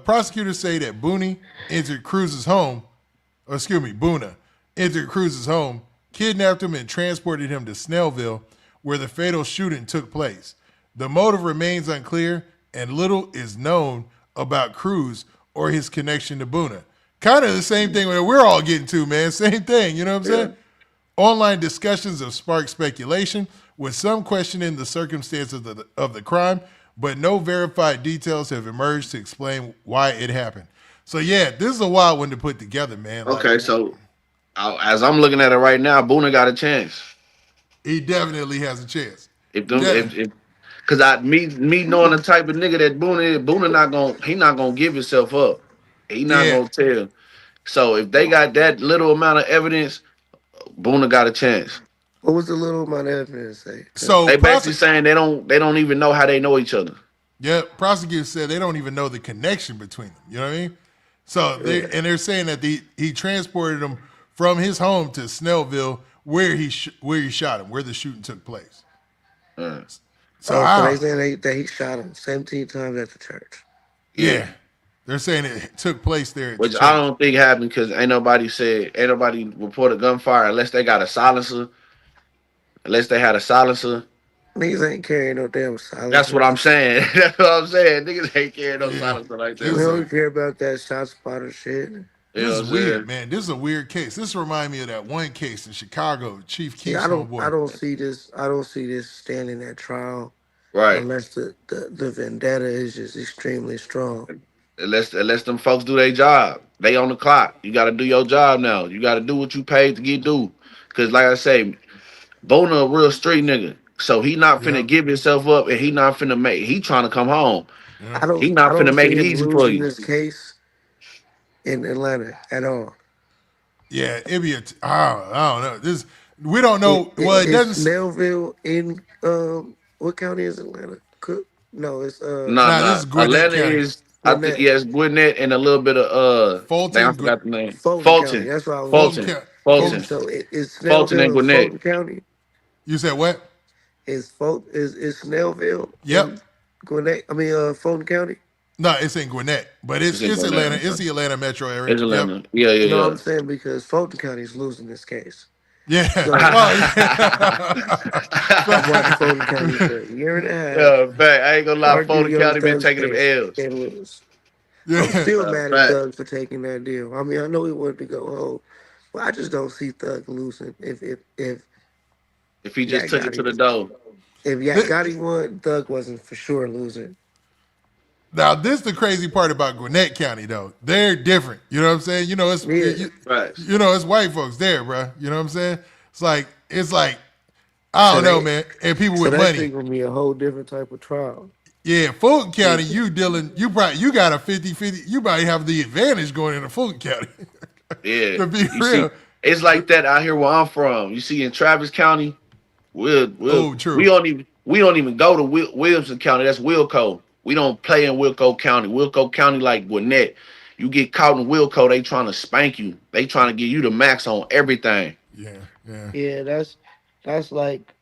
prosecutors say that Boona entered Cruz's home, kidnapped him and transported him to Snellville, where the fatal shooting took place. The motive remains unclear, and little is known about Cruz or his connection to Boona. Kind of the same thing that we're all getting to, man. Same thing, you know what I'm saying? Online discussions have sparked speculation, with some questioning the circumstances of the crime, but no verified details have emerged to explain why it happened. So yeah, this is a wild one to put together, man. Like Okay, so as I'm looking at it right now, Boona got a chance. he definitely has a chance. If them, De- if because me knowing the type of nigga that Boona is, Boona not gonna give himself up. He not yeah, gonna tell. So if they got that little amount of evidence, Boona got a chance. What was the little amount of evidence say? so They basically saying they don't even know how they know each other. prosecutors said they don't even know the connection between them. You know what I mean? So they're saying that he transported him from his home to Snellville, where he shot him, where the shooting took place. Uh, So So they saying that he shot him 17 times at the church. yeah. they're saying it took place there at the Which I church. don't think happened because ain't nobody reported gunfire unless they got a silencer, unless they had a silencer. Niggas ain't carrying no damn That's what silencer. I'm saying. That's what I'm saying. Niggas ain't carrying no Yeah. silencer like We This that. is don't care about that shot spotter shit. You This know is what I'm weird, saying? man. This is a weird case. This reminds me of that one case in Chicago, Chief See, Keef's I homeboy. don't see this. I don't see this standing at trial Right. unless the vendetta is just extremely strong. Let them folks do their job. They on the clock. You got to do your job now. You got to do what you paid to get do. Cause like I say, Boona a real street nigga. So he not finna Yep. give himself up, and he not finna make. He trying to come home. Yeah. He I not don't finna make see it him easy for losing you. this case in Atlanta at all. Yeah, it'd be I don't know. This we don't know. Well, it It's doesn't. Snellville in what county is Atlanta? Cook? No, it's Nah, Nah, this nah. is Gwinnett Atlanta County, is. I think Gwinnett, yes, Gwinnett and a little bit of Dang, I Fulton, forgot the name. Fulton County. Fulton, That's what I was Fulton looking Fulton, at. County, Is Fulton, Fulton. so is Fulton and Snellville in Gwinnett. Fulton County? You said what? Is Snellville in Yep. Gwinnett? I mean, Fulton County. No, it's in Gwinnett, but It's in it's Atlanta. Gwinnett. It's the Atlanta metro area. It's Yep. Atlanta. Yeah, No, yeah, I'm saying because Fulton County is losing this case. Yeah. So Well, yeah. I've watched Fulton County for a year and a half. yeah. Fact. I ain't gonna lie. Argue Fulton Young County been Thug's taking them case L's. and lose. I'm Yeah. still mad at Fact. Thug for taking that deal. I mean, I know he wanted to go home, but I just don't see Thug losing. If he just Yak took it to the Gotti door. if Yak Gotti won, Thug wasn't for sure losing. Now, this the crazy part about Gwinnett County, though. They're different. You know what I'm saying? You know, Yeah. Right. it's white folks there, bro. You know what I'm saying? It's like I don't know, man. And people So with that money. shit gonna be a whole different type of trial. Yeah, Fulton County, you got a 50-50. You might have the advantage going into Fulton County. Yeah. To be You see, real. it's like that out here where I'm from. You see, in Travis County, Oh, true. we don't even go to Williamson County. That's Wilco. We don't play in Wilco County. Wilco County like Gwinnett. You get caught in Wilco, they trying to spank you. They trying to give you the max on everything. Yeah, yeah. Yeah, that's like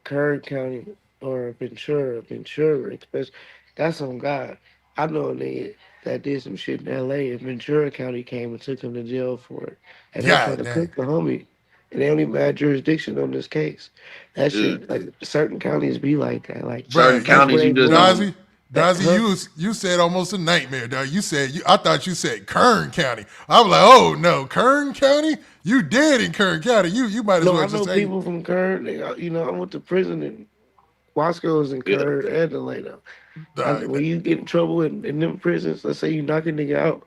Kern County or Ventura, especially. That's on God. I know a nigga that did some shit in L.A. and Ventura County came and took him to jail for it, and they tried God to dang. cook the homie, and they don't even have jurisdiction on this case. That Yeah. shit, like certain counties be like that. Like Certain Bruh, that's where counties they you just move. don't. Dazzy, you said almost a nightmare, dog. I thought you said Kern County. I was like, oh no, Kern County? You dead in Kern County. You might as No, well I just know say people from Kern. I went to prison in Wasco's in Yeah. Kern and Delano. dog, When you get in trouble in them prisons, let's say you knock a nigga out,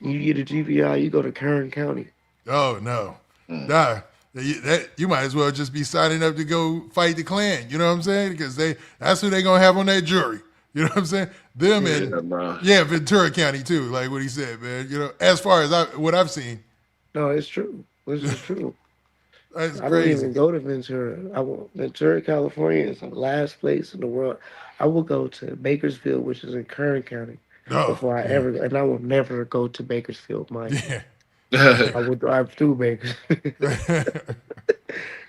you get a GPI, you go to Kern County. oh no. Nah. You might as well just be signing up to go fight the Klan. You know what I'm saying? Because that's who they gonna have on that jury. You know what I'm saying? Them Yeah, and bro. Ventura County too, like what he said, man. You know, as far as what I've seen, No, it's true. This is true. that's I don't even crazy. go to Ventura. Ventura, California is the last place in the world. I will go to Bakersfield, which is in Kern County, Oh, before I yeah. ever, and I will never go to Bakersfield, mind you. Yeah. I will drive through Bakersfield.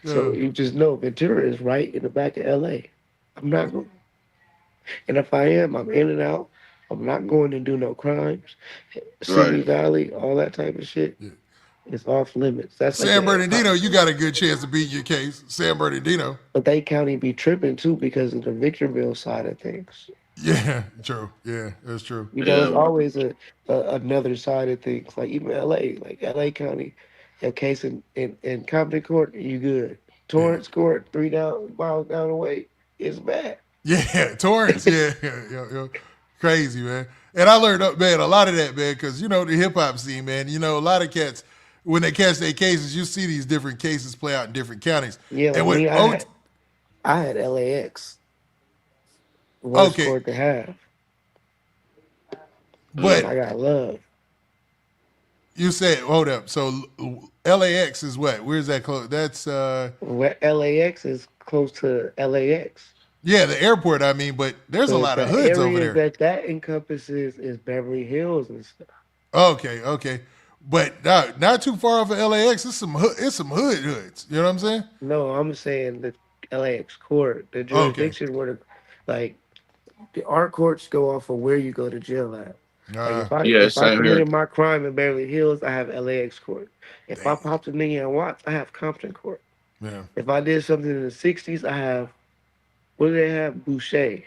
So you just know Ventura is right in the back of LA. I'm not going. And if I am, I'm in and out. I'm not going to do no crimes. Sydney Right. Valley, all that type of shit. It's off limits. That's like San Bernardino, you got a good chance to beat your case. San Bernardino. But they county be tripping too because of the Victorville side of things. Yeah, true. Yeah, that's true. You know, it's Yeah. always another side of things. Like even LA, like LA County, your case in Compton Court, you good. Torrance Court, 3 miles down the way, it's bad. Yeah, Torrance. Yeah. Crazy, man. And I learned, man, a lot of that, man, because, the hip hop scene, man, a lot of cats, when they catch their cases, you see these different cases play out in different counties. Yeah, And like with me, I had LAX, worst Okay. court to have. but I got love. you said, hold up. So LAX is what? Where's that close? That's, Where LAX is close to LAX. yeah, the airport, I mean, but there's a So lot of the hoods over area there. that encompasses is Beverly Hills and stuff. Okay. But not too far off of LAX. It's some hoods. You know what I'm saying? No, I'm saying the LAX court, the Okay. jurisdiction where our courts go off of where you go to jail at. Like Yeah, if I same here. committed my crime in Beverly Hills, I have LAX court. If I popped a nigga in Watts, I have Compton court. Yeah. If I did something in the '60s, I have what do they have? Boucher.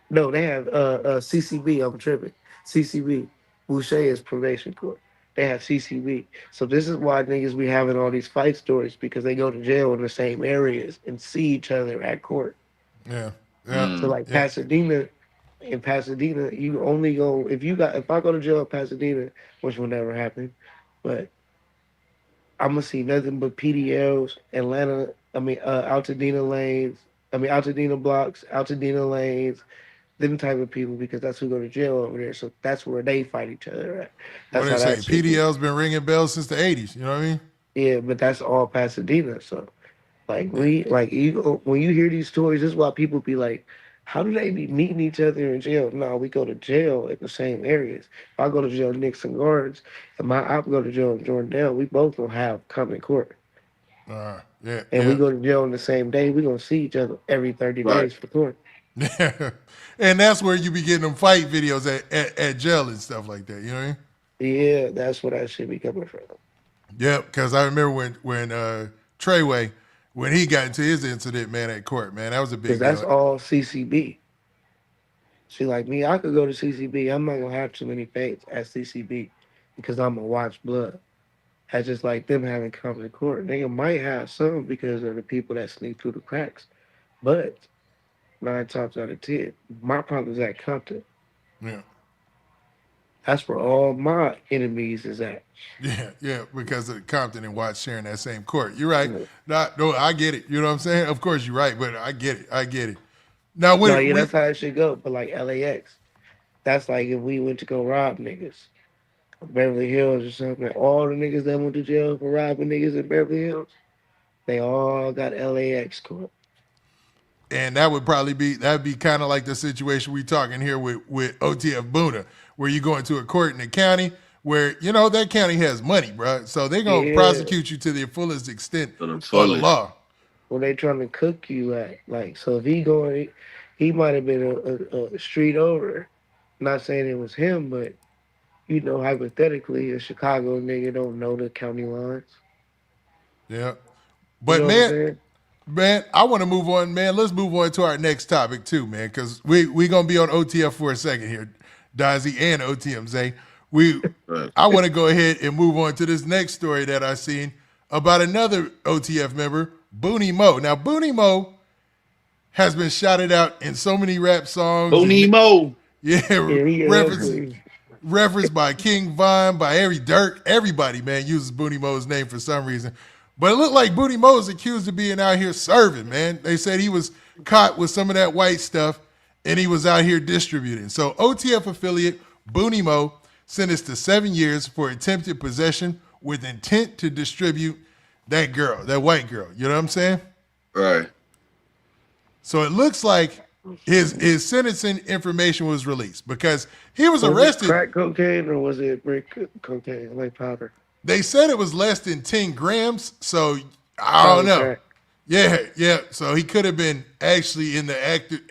No, they have CCB. I'm tripping. CCB. Boucher is probation court. They have CCB. So this is why niggas be having all these fight stories because they go to jail in the same areas and see each other at court. Yeah. So like Yeah. Pasadena, In Pasadena, you only go if I go to jail in Pasadena, which will never happen, but I'm gonna see nothing but PDLs, Atlanta. Altadena lanes. Altadena blocks, Altadena lanes, them type of people because that's who go to jail over there. So that's where they fight each other at. What That's they how say, that shit be. PDL's been ringing bells since the '80s. You know what I mean? Yeah, but that's all Pasadena. So like when you hear these stories, this is why people be like, how do they be meeting each other in jail? No, we go to jail in the same areas. If I go to jail Nixon Guards and my op go to jail in Jordan, we both gonna have common court. Yeah, And we yeah. go to jail on the same day, we gonna see each other every 30 Right. days for court. And that's where you be getting them fight videos at jail and stuff like that. You know what I mean? Yeah, that's where that shit be coming from. Yep. Because I remember when Treyway, when he got into his incident, man, at court, man, that was a Because big that's deal. all CCB. See, like me, I could go to CCB. I'm not gonna have too many fights at CCB because I'm gonna watch blood. That's just like them having common court. They might have some because of the people that sneak through the cracks. But 9 times out of 10, my problem's at Compton. Yeah. That's where all my enemies is at. Yeah, yeah, because of Compton and Watts sharing that same court. You're right. No, No, I get it. You know what I'm saying? Of course you're right, but I get it. I get it. Now, no, when yeah, we that's how it should go. But like LAX, that's like if we went to go rob niggas. Beverly Hills or something. All the niggas that went to jail for robbing niggas in Beverly Hills, they all got LAX court. and that would probably be that'd be kind of like the situation we talking here with OTF Boona, where you go into a court in the county where that county has money, bro. So they're gonna Yeah, prosecute you to the fullest extent To the of the fullest. law. where they trying to cook you at. Like, so if he going, he might have been a street over. Not saying it was him, but hypothetically, a Chicago nigga don't know the county lines. Yeah, You but know what I'm man, saying? man, I want to move on, man. Let's move on to our next topic too, man, because we gonna be on OTF for a second here, Dazzy and OTMZ. Right. I want to go ahead and move on to this next story that I seen about another OTF member, Boonie Mo. Now, Boonie Mo has been shouted out in so many rap songs Booney and Mo. yeah, Yeah, he referenced by King Von, by Durk, everybody, man, uses Boonie Mo's name for some reason. But it looked like Boonie Mo is accused of being out here serving, man. They said he was caught with some of that white stuff and he was out here distributing. So OTF affiliate Boonie Mo sentenced to 7 years for attempted possession with intent to distribute that girl, that white girl. You know what I'm saying? Right. So it looks like his sentencing information was released because he was Was it arrested. crack cocaine or was it brick cocaine, like powder? They said it was less than 10 grams, so I don't Probably know. crack. Yeah. So he could have been actually in the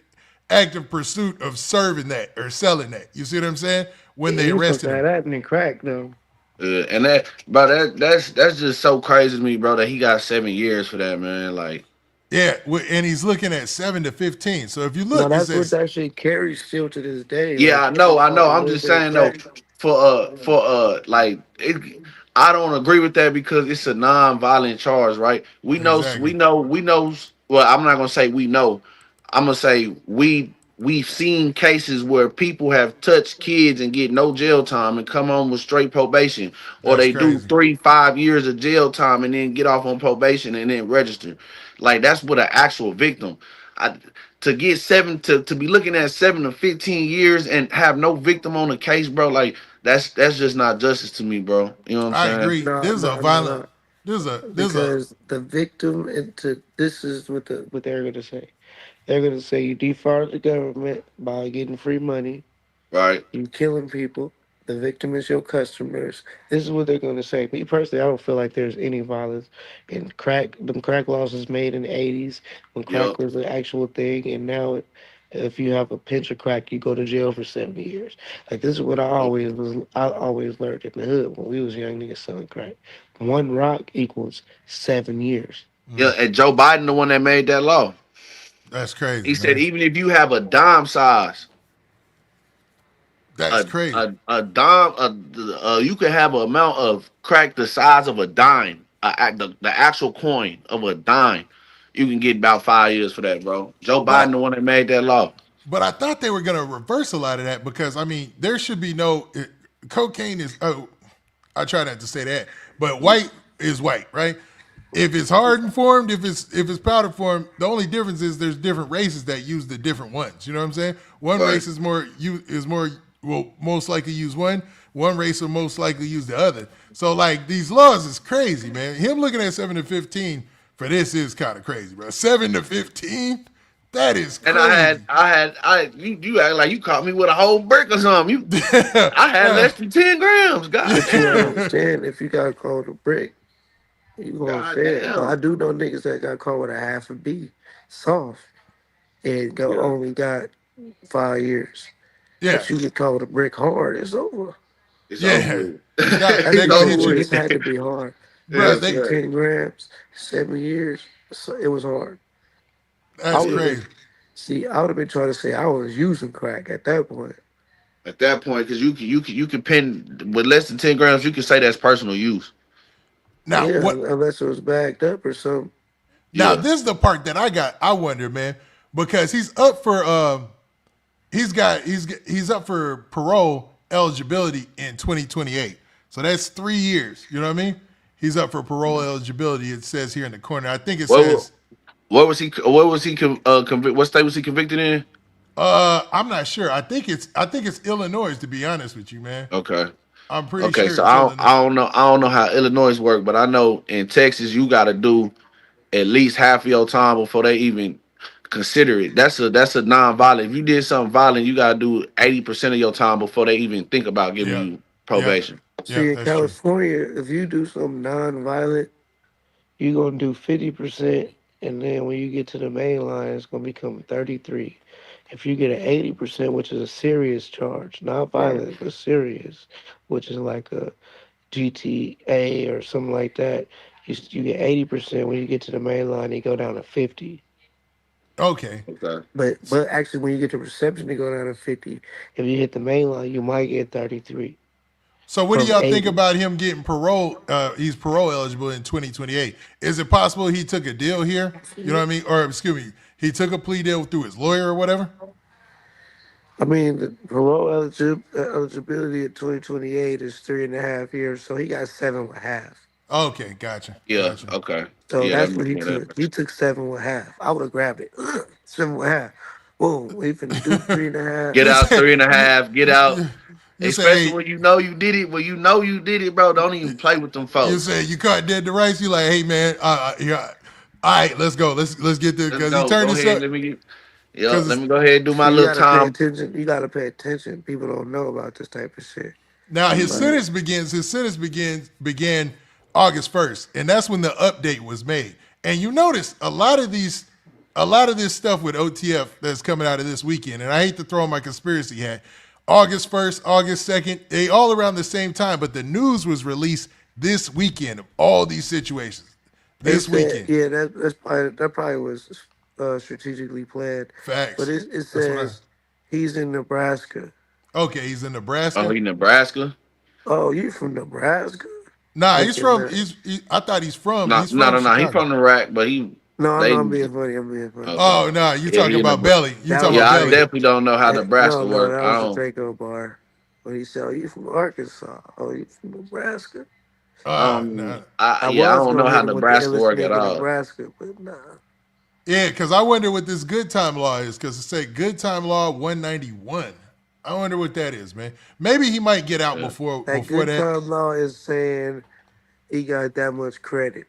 active pursuit of serving that or selling that. You see what I'm saying? When they He was supposed arrested to have him. that and then crack though. And that's just so crazy to me, bro, that he got 7 years for that, man. Like, Yeah, and he's looking at 7 to 15. So if you No, look, it that's what says, that shit carries still to this day. yeah, Like I know, I know. a I'm little just bit of saying though, crack. like I don't agree with that because it's a non-violent charge, right? exactly. We know. Well, I'm not gonna say we know. I'm gonna say we've seen cases where people have touched kids and get no jail time and come home with straight probation, or That's they do crazy. 3-5 years of jail time and then get off on probation and then register. Like that's what an actual victim. I, to get to be looking at 7 to 15 years and have no victim on the case, bro. Like that's just not justice to me, bro. You know what I'm I saying? agree. No, This is a no, no, violent. no. This is a Because the victim into this is what they're gonna say. They're gonna say you defrauded the government by getting free money. Right. You killing people. The victim is your customers. This is what they're gonna say. Me personally, I don't feel like there's any violence. And them crack laws was made in the '80s when crack Yep. was an actual thing, and now if you have a pinch of crack, you go to jail for 70 years. Like this is what I always learned in the hood when we was young niggas selling crack. One rock equals 7 years. Yeah. And Joe Biden, the one that made that law, that's crazy, he said man. even if you have a dime size, That's crazy. a dime, you could have an amount of crack the size of a dime, the actual coin of a dime. You can get about 5 years for that, bro. Joe Biden, But the one that made that law. But I thought they were going to reverse a lot of that because, I mean, there should be no cocaine is, I try not to say that, but white is white, right? If it's hardened formed, if it's powder formed, the only difference is there's different races that use the different ones. You know what I'm saying? One Right. race is more will most likely use one. One race will most likely use the other. So like these laws is crazy, man. Him looking at 7 to 15 for this is kind of crazy, bro. 7 to 15, that is crazy. And you act like you caught me with a whole brick or something. I had less than 10 grams. God But you damn. understand if you got caught with a brick, you gonna God say it. damn. But I do know niggas that got caught with a half a B, soft, and only got 5 years. Yeah, If you get caught with a brick hard, it's over. It's yeah. over with. That's They gonna hit what you, it had to be hard. bro. Less than 10 grams, 7 years. So it was hard. That's I would've crazy. See, I would have been trying to say I was using crack at that point. At that point, because you can pin with less than 10 grams, you can say that's personal use. Now Yeah, what? unless it was backed up or something. Now Yeah. this is the part that I wonder, man, because he's up for he's up for parole eligibility in 2028. So that's 3 years. You know what I mean? He's up for parole eligibility. It says here in the corner. I think it says. What was he convicted? What state was he convicted in? I'm not sure. I think it's Illinois. To be honest with you, man, Okay. I'm pretty Okay, sure. so It's Illinois. I don't know how Illinois work, but I know in Texas you got to do at least half of your time before they even consider it. That's a non-violent. If you did something violent, you got to do 80% of your time before they even think about giving Yeah. you probation. See, in that's true. California, if you do something non-violent, you're going to do 50%, and then when you get to the main line, it's going to become 33. If you get an 80%, which is a serious charge, not violent, but serious, which is like a GTA or something like that, you get 80%. When you get to the main line, you go down to 50. Okay. Okay. But actually, when you get to reception, you go down to 50. If you hit the main line, you might get 33. So what do From y'all think 80. about him getting parole? He's parole eligible in 2028. Is it possible he took a deal here? You know what I mean? Or excuse me, he took a plea deal through his lawyer or whatever? I mean, the parole eligibility at 2028 is 3.5 years, so he got 7.5. Okay, gotcha. Yeah. Gotcha. Okay. So Yeah, that's that what he makes more took. He took 7.5. I would have grabbed it. 7.5. Whoa, we finna do 3.5. Get out 3.5. Get out. You Especially say, when you know you did it. When you know you did it, bro. Don't even play with them you folks. say you caught dead to rights. You like, hey man, yeah. All right, let's go. Let's get this Let's because go. he turned Go this ahead. up. Let me Cause go ahead and do my You little gotta pay time. attention. You gotta pay attention. People don't know about this type of shit. Now his sentence began August 1st, and that's when the update was made. And you notice a lot of this stuff with OTF that's coming out of this weekend, and I hate to throw on my conspiracy hat. August 1st, August 2nd, they all around the same time, but the news was released this weekend of all these situations. This They said- weekend. Yeah, that probably was strategically planned. Facts. But it That's what says he's in Nebraska. Okay, he's in Nebraska. Oh, he Nebraska? Oh, you from Nebraska? Nah, he's from. Okay, I thought he's from. No, He's from no. He Chicago. from Iraq, but he. No, they- I'm being funny. I'm being funny. Okay. Oh no, you Yeah, talking he in about Nebra- Belly? You That talking was- Yeah, about I Belly? definitely don't know how Nebraska no, work. that I was the don't. Draco bar. When he said, "Oh, you from Arkansas? Oh, you from Nebraska?" Nah. I was don't know gonna how hit him with the Nebraska illest work at nigga in all. Nebraska, but nah. Yeah, because I wonder what this good time law is. Because it say good time law 191. I wonder what that is, man. Maybe he might get out before That before good that. time law is saying he got that much credit.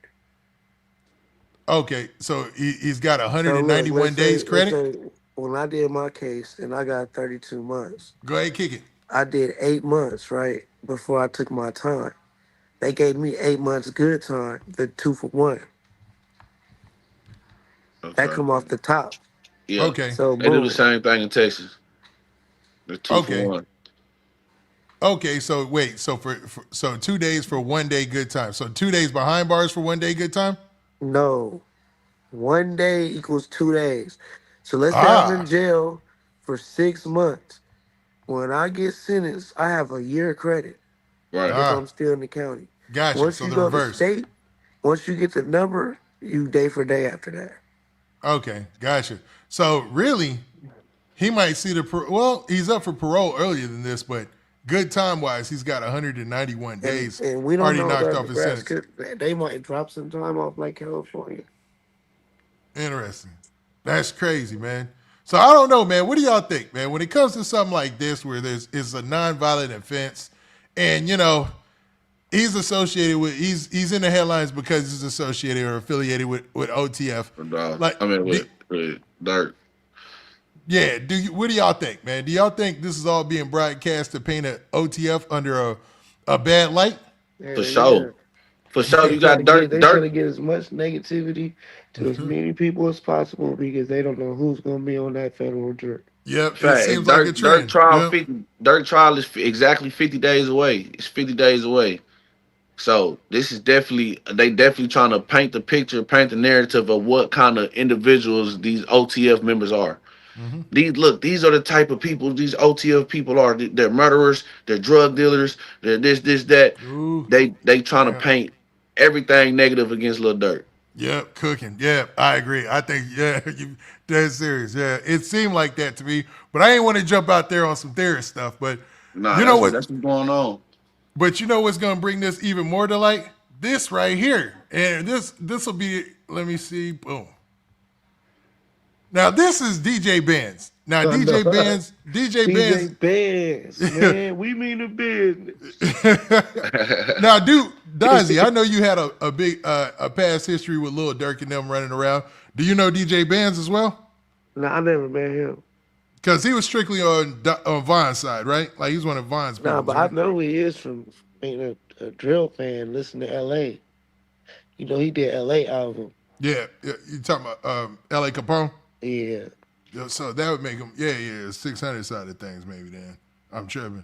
Okay, so he's got So look, 191 let's days say- credit. let's say when I did my case and I got 32 months, Go ahead, kick it. I did 8 months, right, before I took my time. They gave me 8 months good time, the 2 for 1. That Okay. come off the top. Yeah. Okay. So They do boom. the same thing in Texas. The 2 Okay. for 1. Okay, so wait, so so 2 days for 1 day good time. So 2 days behind bars for 1 day good time. No. 1 day equals 2 days. So let's say I'm in jail for 6 months. When I get sentenced, I have a year credit Right. if I'm still in the county. Gotcha. Once So you the go to reverse. state, once you get the number, you day for day after that. Okay, gotcha. So really, he might see well, he's up for parole earlier than this, but good time-wise, he's got 191 days And we don't already know knocked about off his sentence. Nebraska. They might drop some time off like California. Interesting. That's crazy, man. So I don't know, man. What do y'all think, man? When it comes to something like this where it's a nonviolent offense and, he's associated with he's in the headlines because he's associated or affiliated with OTF. With Durk. Yeah, what do y'all think, man? Do y'all think this is all being broadcast to paint a OTF under a bad light? Yeah, For sure. For sure, you got Durk. They're trying to get as much negativity to as many people as possible because they don't know who's going to be on that federal jury. Yep, Fact. it seems like a trend. Durk trial is exactly 50 days away. It's 50 days away. So this is they definitely trying to paint the picture, paint the narrative of what kind of individuals these OTF members are. Mm-hmm. These are the type of people these OTF people are. They're murderers, they're drug dealers, they're this, that. Ooh, they trying to paint everything negative against Lil Durk. Yep, cooking. Yeah, I agree. I think, you dead serious. Yeah, it seemed like that to me, but I ain't want to jump out there on some theorist stuff. But Nah, you know that's what's going on. But you know what's going to bring this even more to light? This right here, and this will be. Let me see. Boom. Now this is DJ Benz. Now DJ Benz, man, we mean the business. Now, Dazzy, I know you had a big a past history with Lil Durk and them running around. Do you know DJ Benz as well? No, I never met him. Because he was strictly on Von's side, right? Like he's one of Von's people. No, but right? I know he is from being a drill fan. Listen to L.A. He did L.A. album. Yeah, you talking about L.A. Capone? Yeah. So that would make him, 600 side of things maybe then. I'm tripping.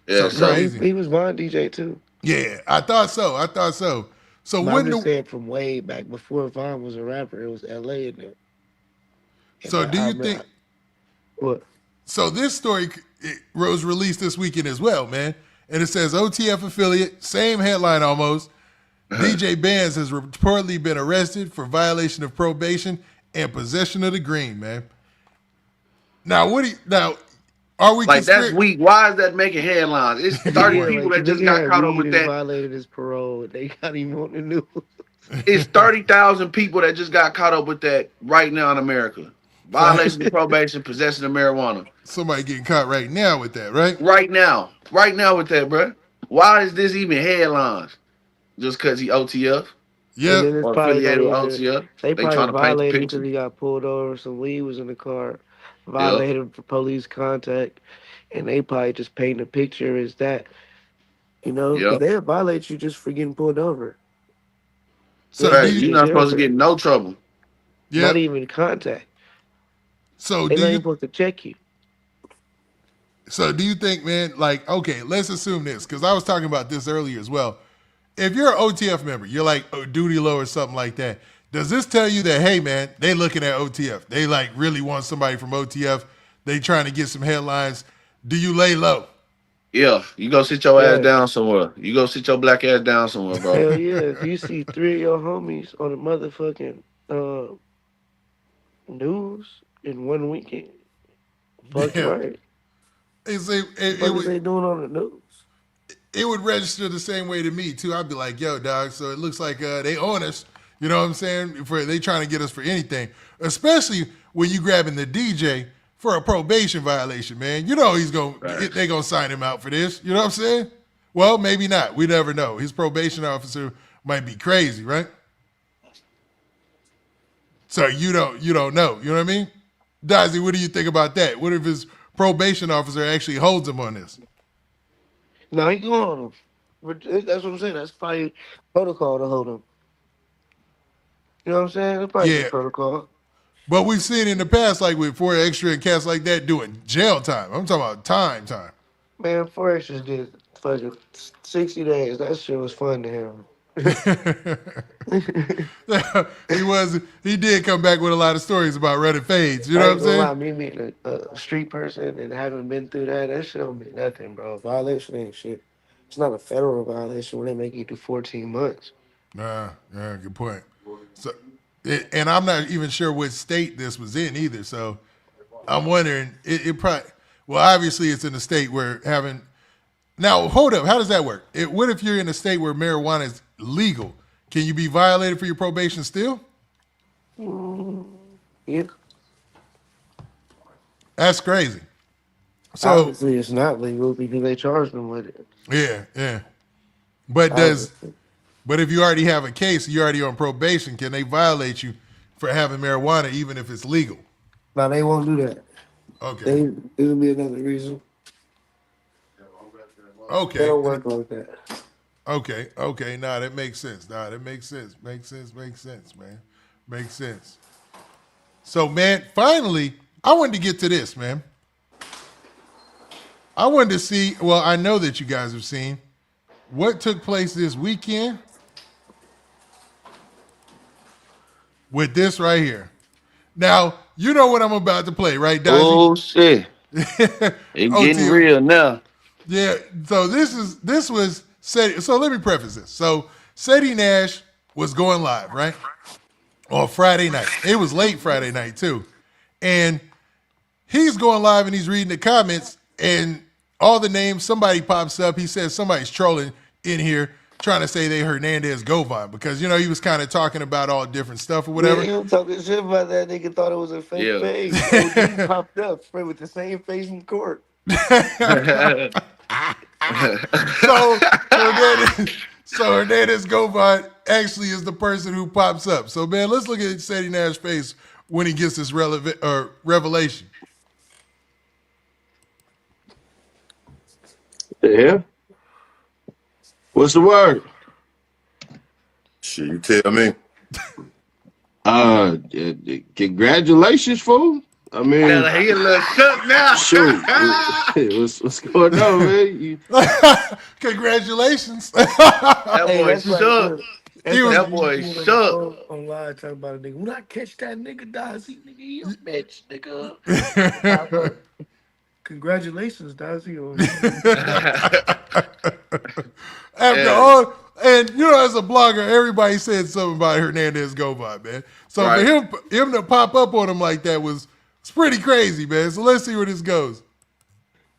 Yeah, so he was Von DJ too. Yeah, I thought so. So when I'm just saying from way back before Von was a rapper, it was L.A. in there. So do you think? What? So this story was released this weekend as well, man. And it says OTF affiliate, same headline almost. DJ Benz has reportedly been arrested for violation of probation and possession of the green, man. Now, are we like that's weak? Why is that making headlines? It's 30 people that just got caught up with that. Violated his parole. They got him on the news. It's 30,000 people that just got caught up with that right now in America. Violation of probation, possession of marijuana. Somebody getting caught right now with that, right? Right now with that, bro. Why is this even headlines? Just because he OTF? Yeah. Or affiliated with OTF? They probably violated because he got pulled over. Some weed was in the car. Violated for police contact. And they probably just paint a picture as that. Because they'll violate you just for getting pulled over. So you're not supposed to get in no trouble. Yep. Not even contact. So they're not supposed to check you. So do you think, man, like, okay, let's assume this, because I was talking about this earlier as well. If you're an OTF member, you're like duty low or something like that, does this tell you that, hey, man, they looking at OTF? They like really want somebody from OTF. They trying to get some headlines. Do you lay low? Yeah, you go sit your ass down somewhere. You go sit your black ass down somewhere, bro. Hell yeah. If you see 3 of your homies on the motherfucking news in one weekend, fuck right. What are they doing on the news? It would register the same way to me, too. I'd be like, yo, dog, so it looks like they own us. You know what I'm saying? They trying to get us for anything. Especially when you grabbing the DJ for a probation violation, man. You know they gonna sign him out for this. You know what I'm saying? Well, maybe not. We never know. His probation officer might be crazy, right? So you don't know. You know what I mean? Dazzy, what do you think about that? What if his probation officer actually holds him on this? No, he going on him. That's what I'm saying. That's probably protocol to hold him. You know what I'm saying? That's probably protocol. But we've seen in the past, like with 4 Extra and cats like that doing jail time. I'm talking about time. Man, 4 Extras did fucking 60 days. That shit was fun to him. He did come back with a lot of stories about running fades. You know what I'm saying? Me being a street person and having been through that shit don't mean nothing, bro. Violation ain't shit. It's not a federal violation when they make you do 14 months. Good point. So, and I'm not even sure what state this was in either. So, I'm wondering, it probably, well, obviously it's in a state where having, now hold up, how does that work? What if you're in a state where marijuana is legal? Can you be violated for your probation still? Yeah. That's crazy. So Obviously, it's not legal because they charged them with it. yeah. But Obviously. but if you already have a case, you're already on probation, can they violate you for having marijuana even if it's legal? No, they won't do that. Okay. It'll be another reason. They Okay. don't work like that. Okay. Nah, that makes sense. Makes sense, man. Makes sense. So, man, finally, I wanted to get to this, man. I wanted to see, well, I know that you guys have seen what took place this weekend with this right here. Now, you know what I'm about to play, right, Dazzy? Oh shit. It's getting real now. Yeah, so this was Ceddy. So let me preface this. So Ceddy Nash was going live, right? On Friday night. It was late Friday night too. And he's going live and he's reading the comments and all the names, somebody pops up. He says somebody's trolling in here trying to say they Hernandez Govan because, you know, he was kind of talking about all different stuff or whatever. Yeah, he was talking shit about that nigga, thought it was a fake face. OG popped up straight with the same face in court. So Hernandez Govan actually is the person who pops up. So, man, let's look at Ceddy Nash's face when he gets this revelation. Yeah. What's the word? Shit, you tell me. Congratulations, fool. I mean, He a little shook now. shoot. What's going on, man? Congratulations. That boy that's like, shook. That boy people shook. on live talking about a nigga. When I catch that nigga, Dazzy, nigga, he a bitch, nigga. Congratulations, Dazzy. After all, and you know, as a blogger, everybody said something about Hernandez Govan, man. So for him to pop up on him like that was pretty crazy, man. So let's see where this goes.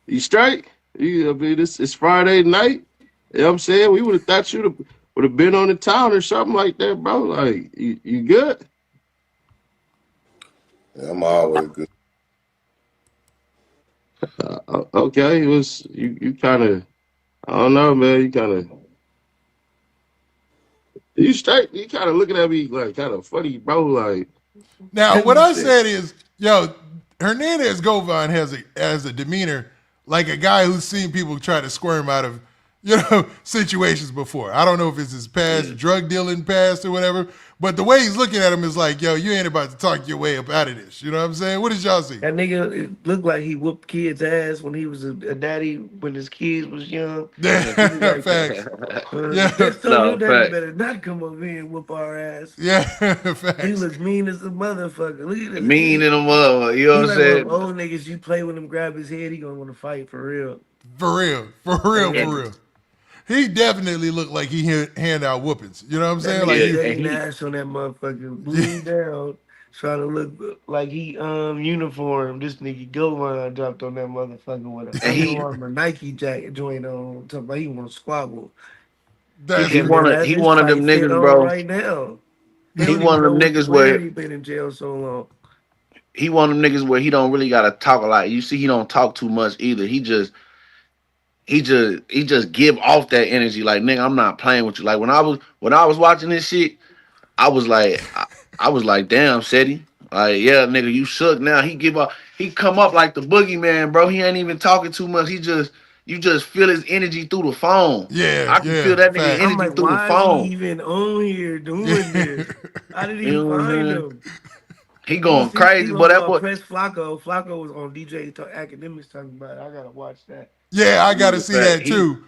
You straight? I mean, it's Friday night. You know what I'm saying? We would have thought you would have been on the town or something like that, bro. Like, you good? Yeah, I'm always good. Okay, it was you kind of, I don't know, man. You straight? You kind of looking at me like kind of funny, bro. Like, now what I said is, yo, Hernandez Govan has a demeanor like a guy who's seen people try to squirm out of, you know, situations before. I don't know if it's his past, drug dealing past or whatever, but the way he's looking at him is like, yo, you ain't about to talk your way up out of this. You know what I'm saying? What did y'all see? That nigga it looked like he whooped kids' ass when he was a daddy when his kids was young. Facts. Just told your daddy better not come over here and whoop our ass. Yeah, facts. He was mean as a motherfucker. Look at this. Mean in a mother. You know what I'm saying? Old niggas, you play with him, grab his head, he gonna want to fight for real. For real. He definitely looked like he hand out whoopings. You know what I'm saying? Like he Nash on that motherfucker, blew down, trying to look like he uniform. This nigga Govan dropped on that motherfucker with a Under Armour Nike jacket joint on. Talking about he want to squabble. He one of them niggas, bro. Right now, He one of them niggas where he been in jail so long. He one of them niggas where he don't really gotta talk a lot. You see, he don't talk too much either. He just give off that energy. Like, nigga, I'm not playing with you. Like when I was watching this shit, I was like, damn, Ceddy. Like, yeah, nigga, you shook now. He come up like the boogeyman, bro. He ain't even talking too much. You just feel his energy through the phone. Yeah, I can feel that nigga energy like, through the why phone. Is he even on here doing this? How did he find him? He going crazy, but that boy. Press Flacco. Flacco was on DJ Academics talking about it. I gotta watch that. Yeah, I gotta see that too.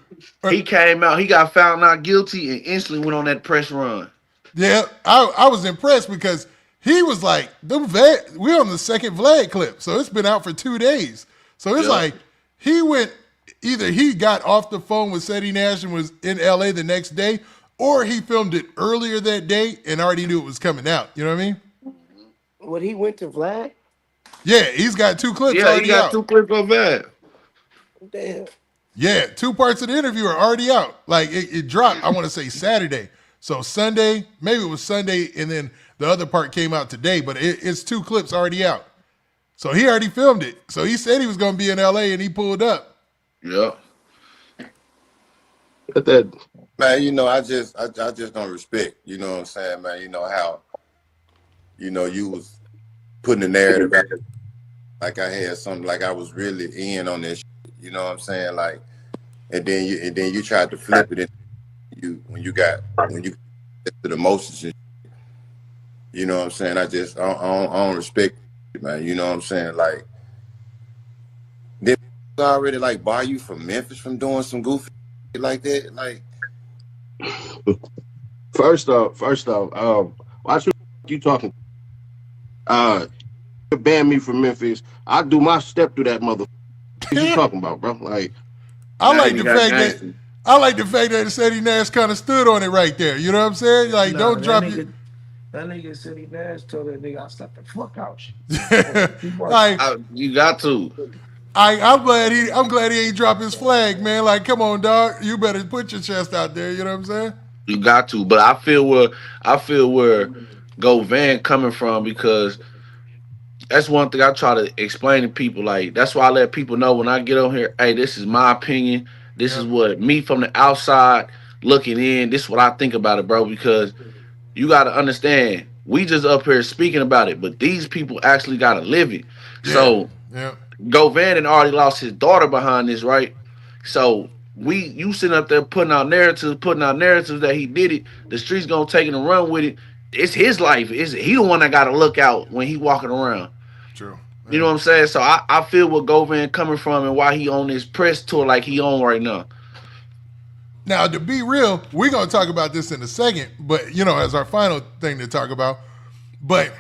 He came out. He got found not guilty and instantly went on that press run. Yeah, I was impressed because he was like, we're on the second Vlad clip, so it's been out for 2 days. So it's like he went. Either he got off the phone with Ceddy Nash and was in LA the next day, or he filmed it earlier that day and already knew it was coming out. You know what I mean? When he went to Vlad? Yeah, he's got 2 clips Yeah, he already got out. 2 clips of that. Damn. Yeah, 2 parts of the interview are already out. Like it dropped, I want to say Saturday. So Sunday, maybe it was Sunday, and then the other part came out today, but it's 2 clips already out. So he already filmed it. So he said he was going to be in LA and he pulled up. Yeah. But that Man, I just don't respect, you know what I'm saying, man, how, you was putting the narrative out like I had something, like I was really in on this shit, you know what I'm saying? Like, and then you tried to flip it when you get to the motions and shit, you know what I'm saying? I don't respect it, man, you know what I'm saying? Like, did already like bar you from Memphis from doing some goofy shit like that? Like, first off, watch you talking. Ban me from Memphis. I do my step through that mother. What you talking about, bro? Like, I like the fact that Ceddy Nash kind of stood on it right there. You know what I'm saying? Like, Nah, don't drop it. That nigga Ceddy Nash told that nigga, I'll slap the fuck out you. Like, You got to. I'm glad he ain't dropped his flag, man. Like, come on, dog. You better put your chest out there. You know what I'm saying? You got to. But I feel where Govan coming from, because that's one thing I try to explain to people. Like, that's why I let people know when I get on here, hey, this is my opinion. This is what me from the outside looking in. This is what I think about it, bro. Because you got to understand, we just up here speaking about it, but these people actually got to live it. Yeah. So Yeah. Govan had already lost his daughter behind this, right? So you sitting up there putting out narratives that he did it. The streets gonna take it and run with it. It's his life. He the one that got to look out when he walking around. True. Yeah. You know what I'm saying? So I feel where Govan coming from and why he on this press tour like he on right now. Now, to be real, we're going to talk about this in a second, but, as our final thing to talk about. But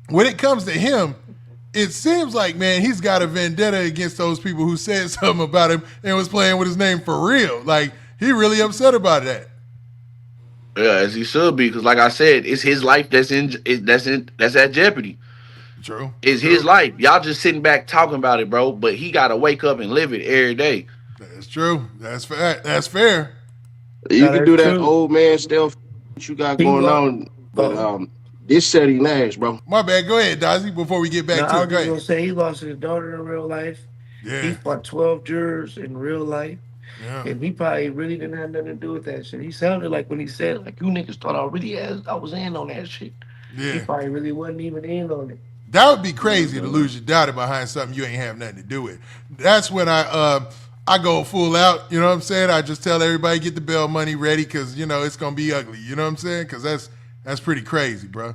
when it comes to him, it seems like, man, he's got a vendetta against those people who said something about him and was playing with his name for real. Like, he really upset about that. Yeah, as he should be, because like I said, it's his life that's at jeopardy. True. It's his life. Y'all just sitting back talking about it, bro. But he got to wake up and live it every day. That's true. That's fair. That's fair. You can do that old man stuff you got going on, but this Ceddy Nash, bro. My bad. Go ahead, Dazzy, before we get back to it. I was just going to say, he lost his daughter in real life. Yeah. He fought 12 jurors in real life. Yeah. And he probably really didn't have nothing to do with that shit. He sounded like when he said, like, you niggas thought I was in on that shit. Yeah. He probably really wasn't even in on it. That would be crazy to lose your daughter behind something you ain't have nothing to do with. That's when I go full out, you know what I'm saying? I just tell everybody get the bail money ready because, it's going to be ugly, you know what I'm saying? Because that's pretty crazy, bro.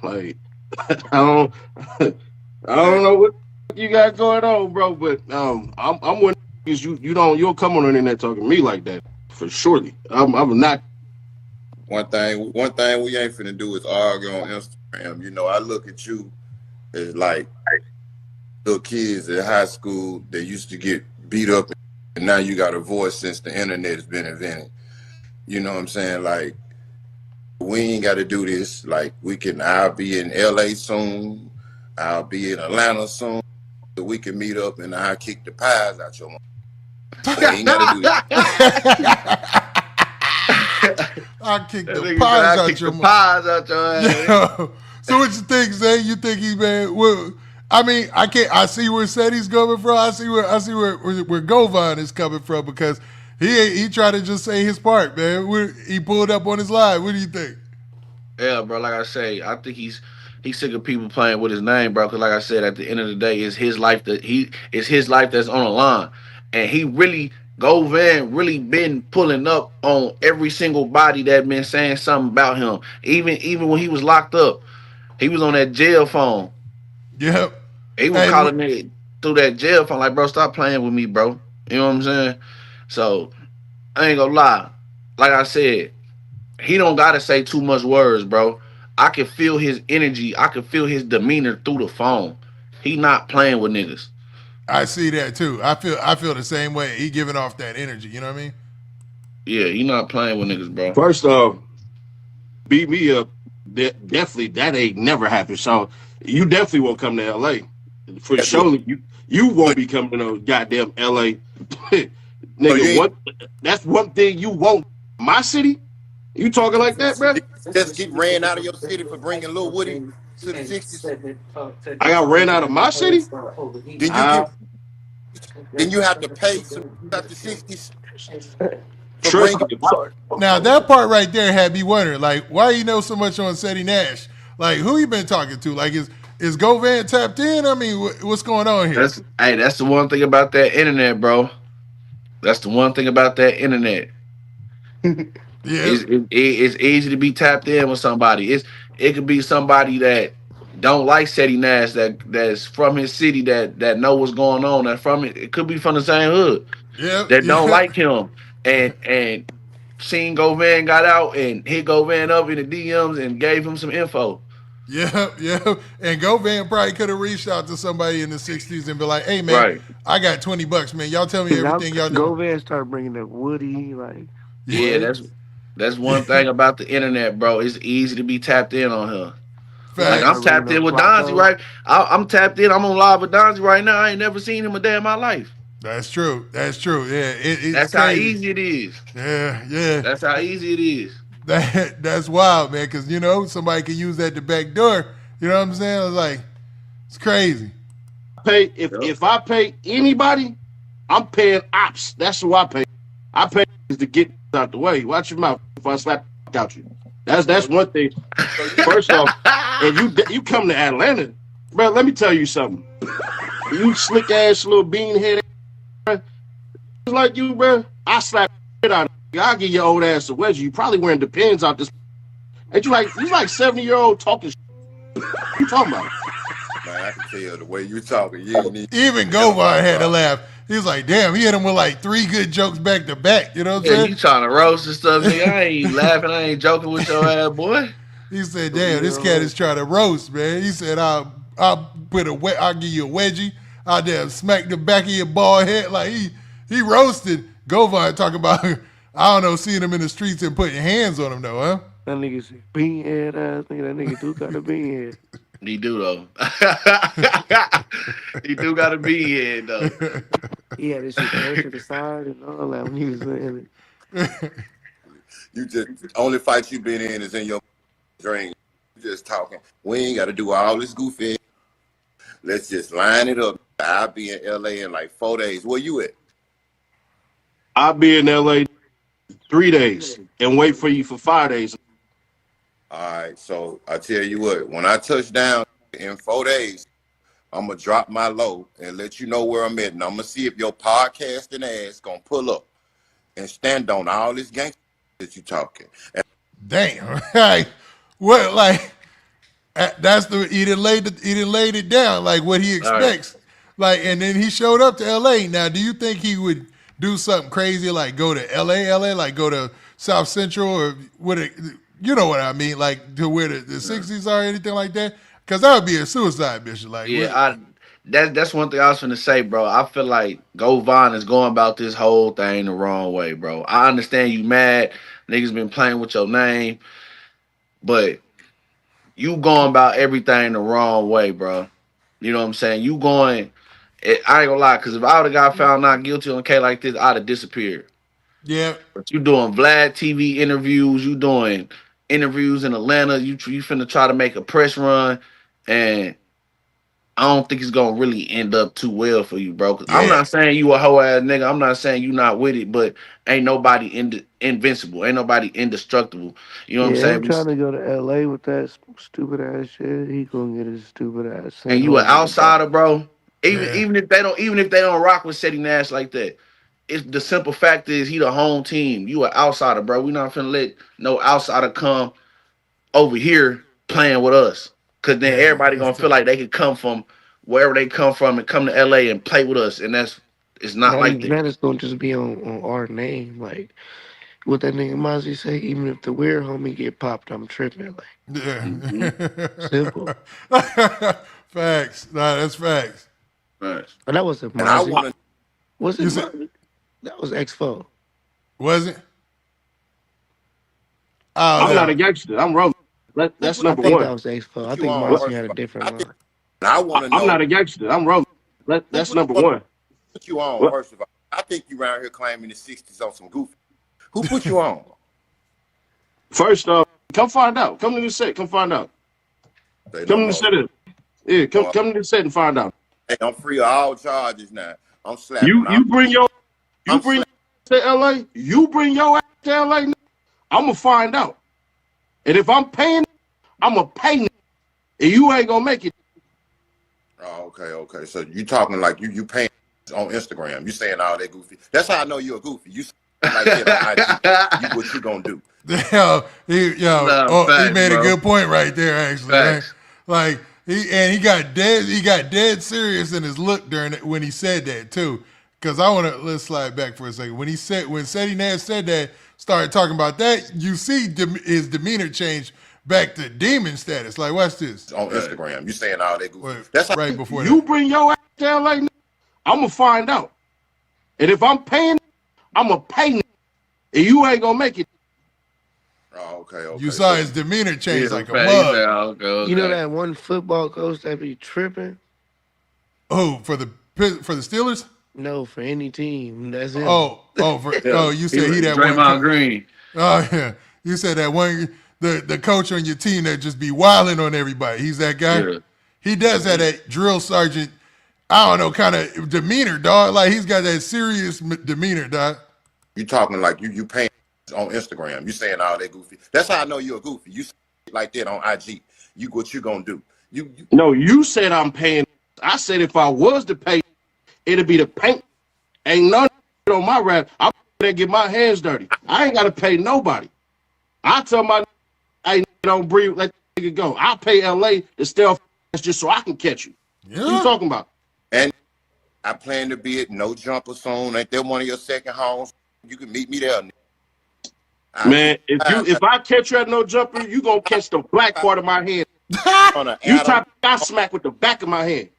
Like, I don't know what you got going on, bro, but I'm one you'll come on the internet talking to me like that for surely. I'm not. One thing we ain't finna do is argue on Instagram. I look at you as like little kids in high school that used to get beat up, and now you got a voice since the internet has been invented. You know what I'm saying? Like, we ain't got to do this. Like, I'll be in LA soon. I'll be in Atlanta soon. So we can meet up and I'll kick the pies out your mouth. We ain't got to do that. I'll kick the pies out your ass. So what you think, Zay? You think he, man? Well, I mean, I see where Ceddy's coming from. I see where Govan is coming from because he tried to just say his part, man. He pulled up on his live. What do you think? Yeah, bro. Like I say, I think he's sick of people playing with his name, bro. Because like I said, at the end of the day, it's his life that's on the line, and Govan really been pulling up on every single body that been saying something about him. Even when he was locked up, he was on that jail phone. Yep. He was calling me through that jail phone, like, bro, stop playing with me, bro. You know what I'm saying? So I ain't gonna lie. Like I said, he don't gotta say too much words, bro. I can feel his energy. I can feel his demeanor through the phone. He not playing with niggas. I see that too. I feel the same way. He giving off that energy. You know what I mean? Yeah, he not playing with niggas, bro. First off, beat me up. Definitely, that ain't never happened. So you definitely won't come to LA. For sure, you won't be coming to no goddamn LA. Nigga, that's one thing you won't. My city? You talking like that, bro? Just get ran out of your city for bringing Lil Woody to the 60s. I got ran out of my city? Then you have to pay some at the 60s. Trust me. Now that part right there had me wondering, like, why you know so much on Ceddy Nash? Like, who you been talking to? Like, is Govan tapped in? I mean, what's going on here? That's the one thing about that internet, bro. That's the one thing about that internet. Yeah, It's easy to be tapped in with somebody. It could be somebody that don't like Ceddy Nash, that's from his city, that know what's going on. That from it could be from the same hood. yeah, That don't like him and seen Govan got out and hit Govan up in the DMs and gave him some info. Yeah. And Govan probably could have reached out to somebody in the 60s and be like, hey, man, Right. I got $20, man. Y'all tell me everything y'all know. Govan started bringing up Woody, like. Yeah, that's one thing about the internet, bro. It's easy to be tapped in on her. Like, I'm tapped in with Donzie, right? I'm tapped in. I'm on live with Donzie right now. I ain't never seen him a day in my life. That's true. Yeah, that's crazy. How easy it is. Yeah. That's how easy it is. That's wild, man. Because somebody can use that to back door. You know what I'm saying? It's like it's crazy. If I pay anybody, I'm paying ops. That's who I pay. I pay to get out the way. Watch your mouth if I slap out you. That's one thing. First off, and you come to Atlanta, bro. Let me tell you something. You slick ass little bean head, like you, bro. I slap shit out of you. I'll give your old ass a wedgie. You probably wearing Depends out this. Ain't you like 70-year-old talking shit? What you talking about? Man, I can tell the way you talking. Even Govan had to laugh. He was like, damn, he hit him with like 3 good jokes back to back. You know what I'm saying? You trying to roast and stuff, nigga. I ain't laughing. I ain't joking with your ass, boy. He said, damn, this cat is trying to roast, man. He said, I'll give you a wedgie. I'll damn smack the back of your bald head. Like he roasted Govan, talking about, I don't know, seeing him in the streets and putting hands on him though, huh? That nigga said bean head ass nigga. That nigga do got a bean head. He do though. He do got a bean head though. He had this shit turned to the side and all that when he was in it. You just only fight you been in is in your dream. You just talking. We ain't got to do all this goofy. Let's just line it up. I'll be in LA in like 4 days. Where you at? I'll be in LA 3 days and wait for you for 5 days. All right, so I tell you what, when I touch down in 4 days, I'm going to drop my low and let you know where I'm at. And I'm going to see if your podcasting ass going to pull up and stand on all this gangster that you talking. Damn. Like, what, like, that's he done laid it down, like what he expects. Right. Like, and then he showed up to LA. Now, do you think he would do something crazy like go to LA, like go to South Central or would it, you know what I mean, like to where the 60s are or anything like that? Because that would be a suicide mission. Like, yeah, that's one thing I was going to say, bro. I feel like Govan is going about this whole thing the wrong way, bro. I understand you mad. Niggas been playing with your name. But you going about everything the wrong way, bro. You know what I'm saying? You going, I ain't going to lie, because if I would have got found not guilty on a case like this, I'd have disappeared. Yeah. But you doing Vlad TV interviews, you doing interviews in Atlanta, you finna try to make a press run, and I don't think it's gonna really end up too well for you, bro. Yeah. I'm not saying you a hoe ass nigga. I'm not saying you not with it, but ain't nobody invincible. Ain't nobody indestructible. You know what I'm saying? I'm trying to go to LA with that stupid ass shit. He gonna get his stupid ass. And you an outsider, bro. Even if they don't rock with Ceddy Nash like that. It's the simple fact is he the home team. You an outsider, bro. We not finna let no outsider come over here playing with us. Cause then everybody gonna feel like they could come from wherever they come from and come to LA and play with us. And it's not like that. That is gonna just be on our name. Like what that nigga Mozzie say, even if the weird homie get popped, I'm tripping. Like simple. Facts. Nah, that's facts. Right. But that wasn't Mozzie. Was it Mozzie? That was X4. Was it? I'm not a gangster. I'm rolling. That's I number think that one. was Expo. I Put you think on Marcy first had of a all. different line. I want to I'm know not a gangster. I'm rolling. That's number one. put you on What? first of all. I think you around here claiming the 60s on some goofy. Who put you on? First, come find out. Come to the set. Come find out. Say no Come to the more. set. Yeah, come to the set and find out. Hey, I'm free of all charges now. I'm slapping. You bring your I'm bring to LA. You bring your ass to LA. I'm gonna find out. And if I'm paying, I'm gonna pay. And you ain't gonna make it. Oh, okay. So you talking like you paying on Instagram. You saying all that goofy. That's how I know you're a goofy. You like that on IG. What you gonna do? He facts, made a bro. good point right there, actually. Facts. Right? Like he got dead serious in his look during it when he said that too. Because let's slide back for a second. When Ceddy Nash said that, started talking about that, you see his demeanor change back to demon status. Like, watch this. On Instagram. You saying all that goofy. Wait, That's how right before You that. bring your ass to LA. I'm gonna find out. And if I'm paying, I'm gonna pay. And you ain't gonna make it. Oh, okay. You saw his demeanor change like a Facts. mug. Okay. You know that one football coach that be tripping? Oh, for the Steelers? No, for any team. That's him. You said he that Draymond one. Green. Oh yeah, you said that one. The coach on your team that just be wilding on everybody. He's that guy. Yeah. He does have that drill sergeant. I don't know, kind of demeanor, dog. Like he's got that serious demeanor, dog. You talking like you paying on Instagram. You saying all that goofy. That's how I know you're a goofy. You like that on IG. What you gonna do? You No, you said I'm paying. I said if I was to pay, it'd be the paint. Ain't none on my rap. I'm gonna get my hands dirty. I ain't gotta pay nobody. I tell my hey, don't breathe, let that nigga go. I'll pay LA to stay off just so I can catch you. Yeah. What you talking about? and I plan to be at No Jumper soon. Ain't that one of your second homes? You can meet me there. Man, if I catch you at No Jumper, you gonna catch the black part of my head. You type I smack with the back of my head.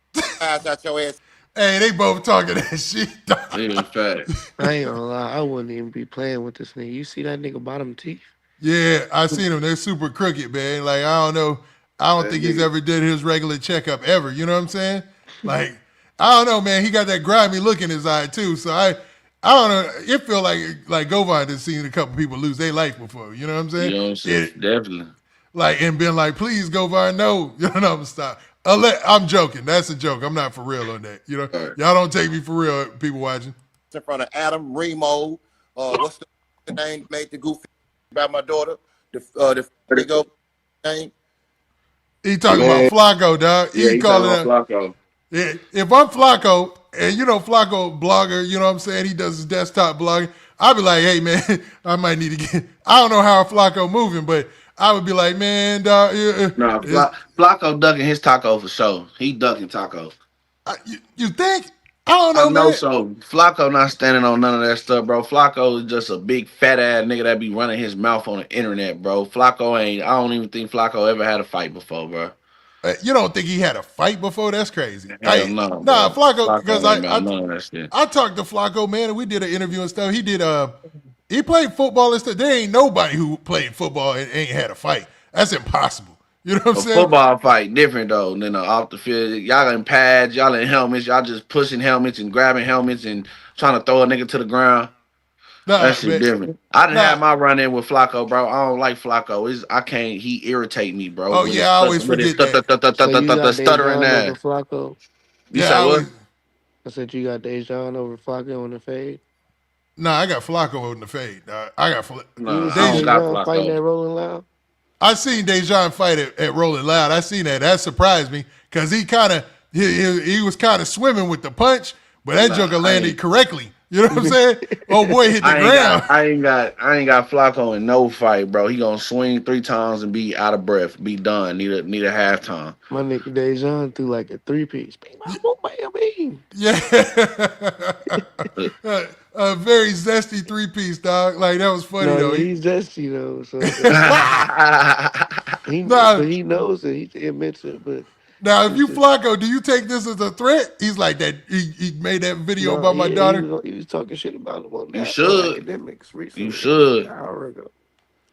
Out your ass. Hey, they both talking that shit, dog. Yeah, facts. I ain't gonna lie. I wouldn't even be playing with this nigga. You see that nigga bottom teeth? Yeah, I seen them. They're super crooked, man. Like I don't know. I don't think he's ever did his regular checkup ever. You know what I'm saying? Like I don't know, man. He got that grimy look in his eye too. So I don't know. It feel like Govan has seen a couple people lose their life before. You know what I'm saying? You know what I'm saying? Definitely. Like and been like, please Govan, no. You know what I'm stop. I'm joking. That's a joke. I'm not for real on that. You know, y'all don't take me for real. People watching. In front of Adam Remo. What's the name? Made the goofy about my daughter. The go name. He talking about Flacco, dog. Yeah, He he calling talking about Flacco. Yeah, if I'm Flacco, and you know Flacco blogger, you know what I'm saying? He does his desktop blogging. I'd be like, hey man, I might need to get. I don't know how Flacco moving, but I would be like, man, dog. Nah, Flacco ducking his taco for sure. He ducking taco. You think? I don't know, I know man. so. Flacco not standing on none of that stuff, bro. Flacco is just a big fat ass nigga that be running his mouth on the internet, bro. Flacco ain't. I don't even think Flacco ever had a fight before, bro. You don't think he had a fight before? That's crazy. Hell no, nah, bro. Flacco, because ain't about none of that shit. I talked to Flacco, man, and we did an interview and stuff. He did he played football and stuff. There ain't nobody who played football and ain't had a fight. That's impossible. You know what I'm A saying? football fight different though than off the field. Y'all in pads, y'all in helmets, y'all just pushing helmets and grabbing helmets and trying to throw a nigga to the ground. Nah, That shit man. different. I didn't have my run in with Flacco, bro. I don't like Flacco. I can't. He irritate me, bro. Oh yeah, I always forget that. So you got stuttering Dejan that. over Flacco? You Yeah, say I what? always- I said you got Dejan over Flacco on the fade. Nah, I got Flacco in the fade. I got No, I See don't got Dejan fighting Flacco. that Rolling Loud? I seen Dejan fight at Rolling Loud. I seen that. That surprised me because he was kind of swimming with the punch, but that joker landed correctly. You know what I'm saying? Oh boy, hit the ground. I ain't got Flacco in no fight, bro. He gonna swing 3 times and be out of breath, be done. Need a halftime. My nigga Dejan threw like a 3-piece. Yeah. A very zesty 3-piece, dog. Like that was funny No, though. he's zesty though. So he knows it. He admits it. But Now, if you Flacco, do you take this as a threat? He's like that. He made that video about my daughter. He was talking shit about him on You that should. academics recently. You should. An hour ago.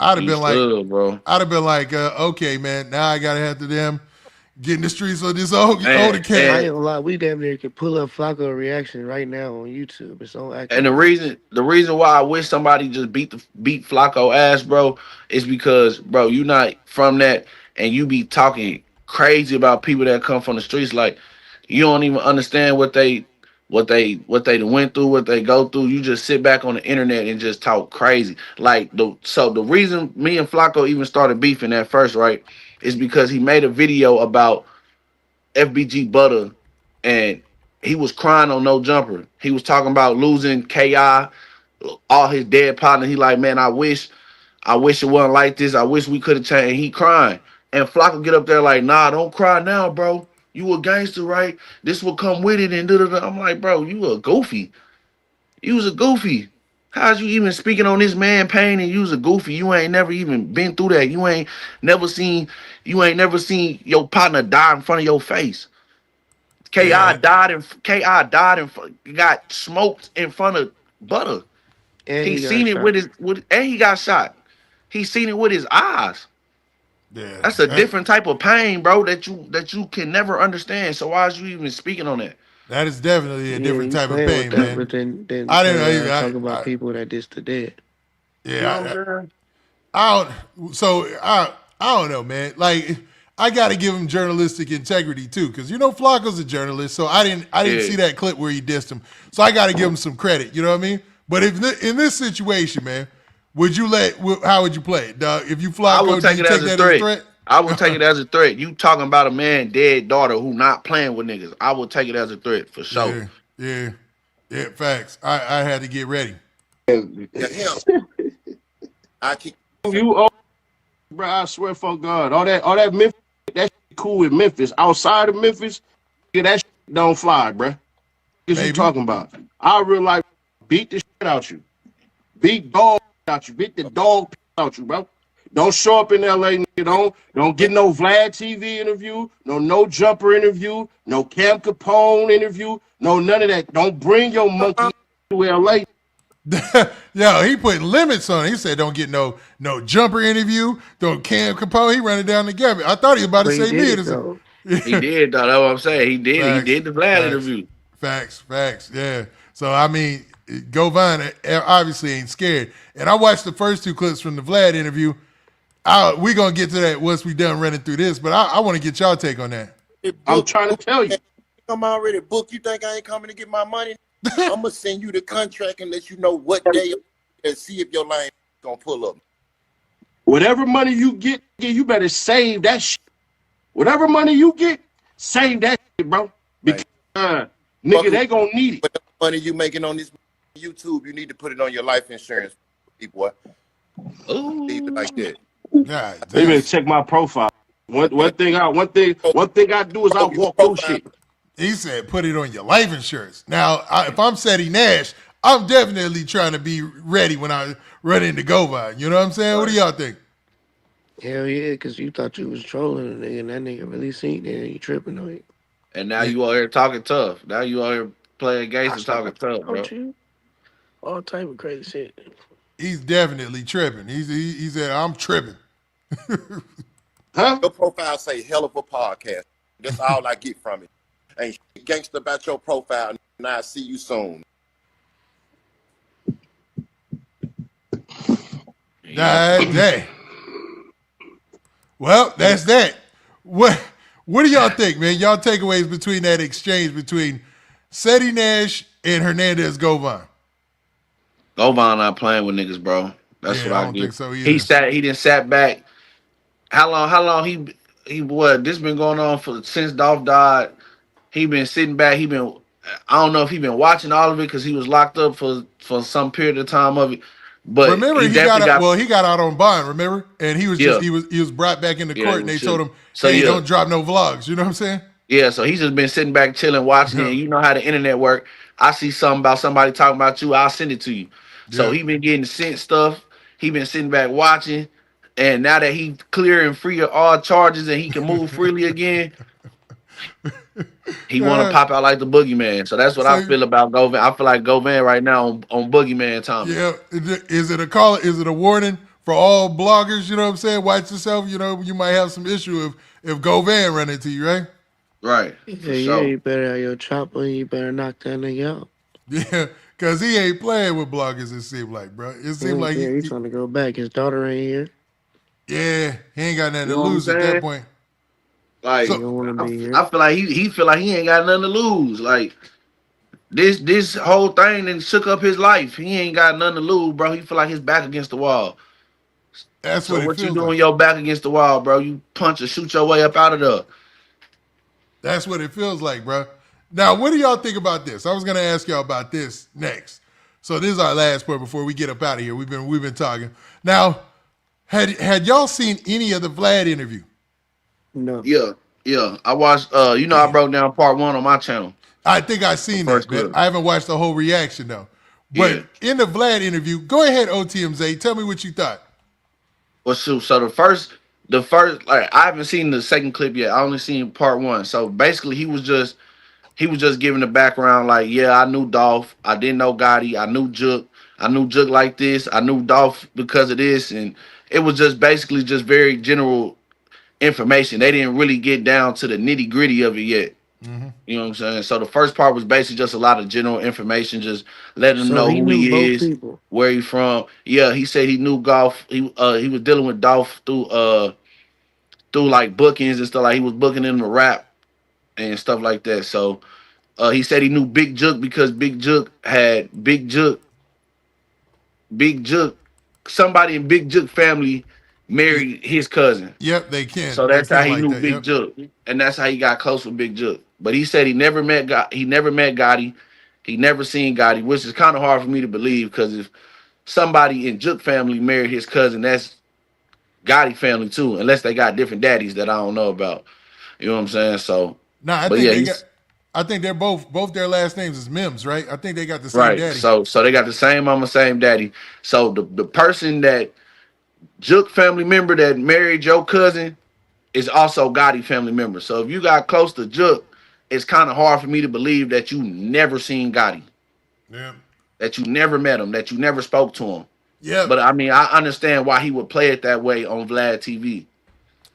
I'd have He been like, should, bro. okay, man, now I gotta have to them get in the streets with this older And, cat. I and ain't gonna lie, we damn near could pull up Flacco reaction right now on YouTube. It's on and active. the reason why I wish somebody just beat Flacco ass, bro, is because, bro, you not from that, and you be talking crazy about people that come from the streets. Like, you don't even understand what they went through, what they go through. You just sit back on the internet and just talk crazy. Like, the reason me and Flacco even started beefing at first, right, is because he made a video about FBG Butter, and he was crying on No Jumper. He was talking about losing KI, all his dead partner. He like, man, I wish it wasn't like this. I wish we could have changed. And he crying. And Flocka get up there like, nah, don't cry now, bro. You a gangster, right? This will come with it. And da-da-da. I'm like, bro, you a goofy. You was a goofy. How's you even speaking on this man pain and you was a goofy? You ain't never even been through that. You ain't never seen your partner die in front of your face. Ki Yeah, got smoked in front of Butter. And He he got seen it shot. and he got shot. He seen it with his eyes. yeah. That's a different type of pain, bro, that you can never understand. So why is you even speaking on that? That is definitely a Yeah, different you type of playing with pain, that, man. but then I didn't turn know around even. and talk about people that just the dead. You know what Yeah, I'm saying? I don't. So I don't know, man. Like I got to give him journalistic integrity too, because Flacco's a journalist. So I didn't Yeah. see that clip where he dissed him. So I got to give him some credit. You know what I mean? But if in this situation, man, how would you play it, dog? If you I Flacco, will do take you it take as a that as a threat. threat? I will take it as a threat. You talking about a man dead daughter who not playing with niggas. I will take it as a threat for sure. Yeah. Facts. I had to get ready. Yeah, him. I keep You old, bro. I swear for God, all that Memphis, that shit cool with Memphis. Outside of Memphis, yeah, that shit don't fly, bro. What is you Maybe. talking about? I real life beat the shit out you, beat dog out you, beat the dog out you, bro. Don't show up in LA, nigga. Don't get no Vlad TV interview, no jumper interview, no Cam Capone interview, no none of that. Don't bring your monkey to LA. Yo, he put limits on it. He said, "Don't get no jumper interview. Don't Cam Capone." He running down the gambit. I thought he was about to But he say did me. it though. He did though. That's what I'm saying. He did. He Facts, did the Vlad facts, interview. facts. Yeah. So I mean, Govan obviously ain't scared. And I watched the first two clips from the Vlad interview. We gonna get to that once we done running through this, but I want to get y'all take on that. I'm trying to tell you. I'm already booked. You think I ain't coming to get my money? I'm gonna send you the contract and let you know what day and see if your line gonna pull up. Whatever money you get, you better save that shit. Whatever money you get, save that shit, bro. Because, nigga, they gonna need it. But the money you making on this YouTube, you need to put it on your life insurance, boy. Leave it like that. God They better damn. check my profile. One thing I do is I walk your shit. He said, "Put it on your life insurance." Now, if I'm Ceddy Nash, I'm definitely trying to be ready when I run into Govan. You know what I'm saying? What do y'all think? Hell yeah, because you thought you was trolling a nigga, and that nigga really seen it, and he tripping on you. And now you out here talking tough. Now you out here playing gangster talking tough, bro. Don't you? All type of crazy shit. He's definitely tripping. He said, "I'm tripping." Huh? Your profile say hell of a podcast. That's all I get from it. Ain't shit gangster about your profile. Now I see you soon. God dang. Well, that's that. What do y'all think, man? Y'all takeaways between that exchange between Ceddy Nash and Hernandez Govan? Govan not playing with niggas, bro. That's Yeah, what I I don't get. think so either. He didn't sat back. How long he what? This been going on since Dolph died. He been sitting back. I don't know if he been watching all of it because he was locked up for some period of time of it. But Remember, he he definitely he got out on bond. Remember, and he was Yeah. he was brought back into Yeah, court, he and they was told shit. him, So, "Hey, yeah. don't drop no vlogs." You know what I'm saying? Yeah, so he's just been sitting back, chilling, watching it. Yeah. And you know how the internet work. I see something about somebody talking about you, I'll send it to you. So Yeah. he been getting sent stuff. He been sitting back watching. And now that he's clear and free of all charges and he can move freely again, he want to pop out like the boogeyman. So that's what I So- feel about Govan. I feel like Govan right now on boogeyman time. Yeah. Is it a call? Is it a warning for all bloggers, you know what I'm saying? Watch yourself, you know, you might have some issue if Govan run into you, right? Right. Yeah, For yeah, sure. you better have your chopper and you better knock that nigga out. Yeah, because he ain't playing with bloggers, it seems like, bro. It He seems don't like, care. He's trying to go back. His daughter ain't here. yeah, he ain't got nothing You to know what I'm lose at that saying? point. Like, He So, don't want to be here. I feel like he feel like he ain't got nothing to lose. Like this whole thing and shook up his life. He ain't got nothing to lose, bro. He feel like his back against the wall. that's So what it what you feels like. doing your back against the wall, bro? You punch or shoot your way up out of there. That's what it feels like, bro. Now, what do y'all think about this? I was gonna ask y'all about this next. So this is our last point before we get up out of here. We've been talking. Now, had y'all seen any of the Vlad interview? No. Yeah. I watched I broke down part 1 on my channel. I think I The seen that, first man. clip. I haven't watched the whole reaction though. Yeah. But in the Vlad interview, go ahead, OTMZ. Tell me what you thought. Well, so the first like I haven't seen the second clip yet. I only seen part 1. So basically he was just giving the background like, yeah, I knew Dolph. I didn't know Gotti. I knew Jook. I knew Jook like this. I knew Dolph because of this. And it was just basically just very general information. They didn't really get down to the nitty gritty of it yet. You know what I'm saying? So the first part was basically just a lot of general information, just letting them So know he who knew he both is, people. where he from. Yeah, he said he knew golf. He was dealing with Dolph through like bookings and stuff. Like he was booking him to rap and stuff like that. So he said he knew Big Jook because Big Jook had Big Jook, somebody in Big Jook family married his cousin. Yep, they can. So They that's how feel he like knew that. Big Yep. Jook, and that's how he got close with Big Jook. But he said he never met Gotti. He never seen Gotti, which is kind of hard for me to believe because if somebody in Jook family married his cousin, that's Gotti family too, unless they got different daddies that I don't know about. You know what I'm saying? So, Nah, I but think yeah, they he's got. I think they're both their last names is Mims, right? I think they got the same right. daddy. So they got the same mama, same daddy. So the person that Jook family member that married your cousin is also Gotti family member. So if you got close to Jook, it's kind of hard for me to believe that you never seen Gotti, Yeah. that you never met him, that you never spoke to him. Yep. But I mean, I understand why he would play it that way on Vlad TV.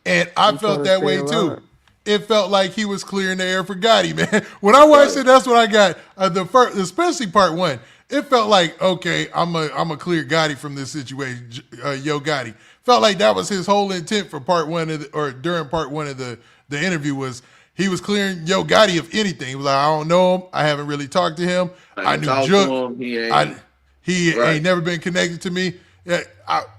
And I He felt trying to that stay way too. alive. It felt like he was clearing the air for Gotti, man. When I watched it, that's what I got. The first, especially part 1, it felt like, okay, I'm a clear Gotti from this situation. Yo Gotti felt like that was his whole intent for part 1 or during part 1 of the interview was he was clearing Yo Gotti of anything. He was like, I don't know him. I haven't really talked to him. I knew Talk to Jook. him, he He Right. ain't never been connected to me. Yeah,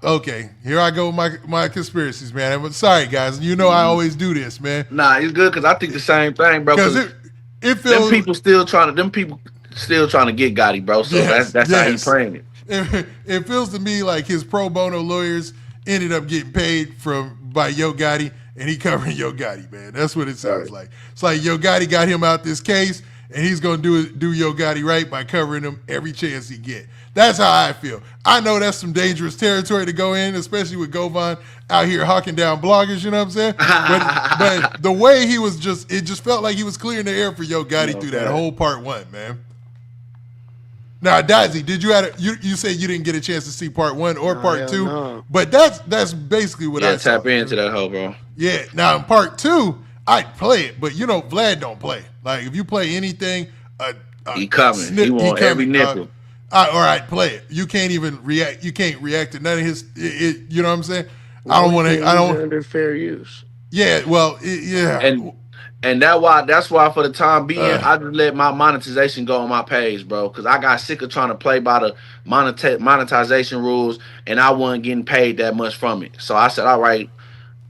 okay, here I go with my conspiracies, man. I'm sorry, guys. You know I always do this, man. Nah, it's good because I think the same thing, bro. Because Because it feels them people still trying to get Gotti, bro. So that's how he playing it. It feels to me like his pro bono lawyers ended up getting paid by Yo Gotti, and he covering Yo Gotti, man. That's what it sounds like. It's like Yo Gotti got him out this case, and he's gonna do Yo Gotti right by covering him every chance he get. That's how I feel. I know that's some dangerous territory to go in, especially with Govan out here hawking down bloggers, you know what I'm saying? But the way he was it just felt like he was clearing the air for Yo Gotti through that whole part 1, man. Now, Dazzy, did you said you didn't get a chance to see part 1 or part hell 2, no. but that's basically what I saw. Tap into that hoe, bro. Yeah. Now in part 2, I'd play it, but you know Vlad don't play. Like if you play anything, He coming. He want every nickel. Or I'd play it. You can't even react. You can't react to none of his. You know what I'm saying? I don't want to. I don't. Under fair use. Yeah. Well. Yeah. And that's why for the time being, I just let my monetization go on my page, bro. Because I got sick of trying to play by the monetization rules, and I wasn't getting paid that much from it. So I said, all right,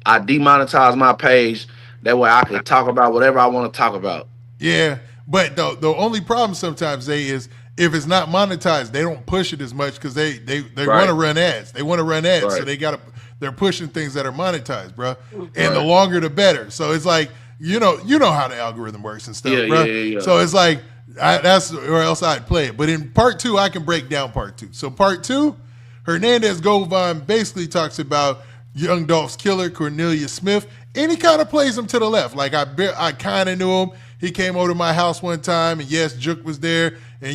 I demonetized my page. That way I could talk about whatever I want to talk about. Yeah. But the only problem sometimes is if it's not monetized, they don't push it as much because they want to run ads. They want to run ads, so they're pushing things that are monetized, bro. And the longer the better. So it's like you know how the algorithm works and stuff, bro. Yeah. So it's like that's or else I'd play it. But in part 2, I can break down part 2. So part 2, Hernandez Govan basically talks about Young Dolph's killer, Cornelius Smith, and he kind of plays him to the left. Like I kind of knew him. He came over to my house one time, and yes, Jook was there, and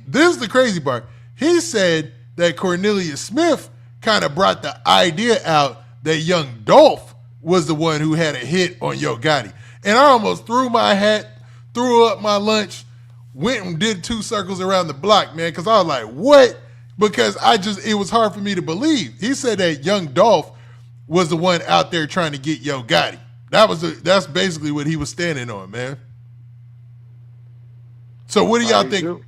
this is the crazy part. He said that Cornelius Smith kind of brought the idea out that Young Dolph was the one who had a hit on Yo Gotti. And I almost threw my hat, threw up my lunch, went and did 2 circles around the block, man, because I was like, what? Because it was hard for me to believe. He said that Young Dolph was the one out there trying to get Yo Gotti. That's basically what he was standing on, man. So what do y'all think?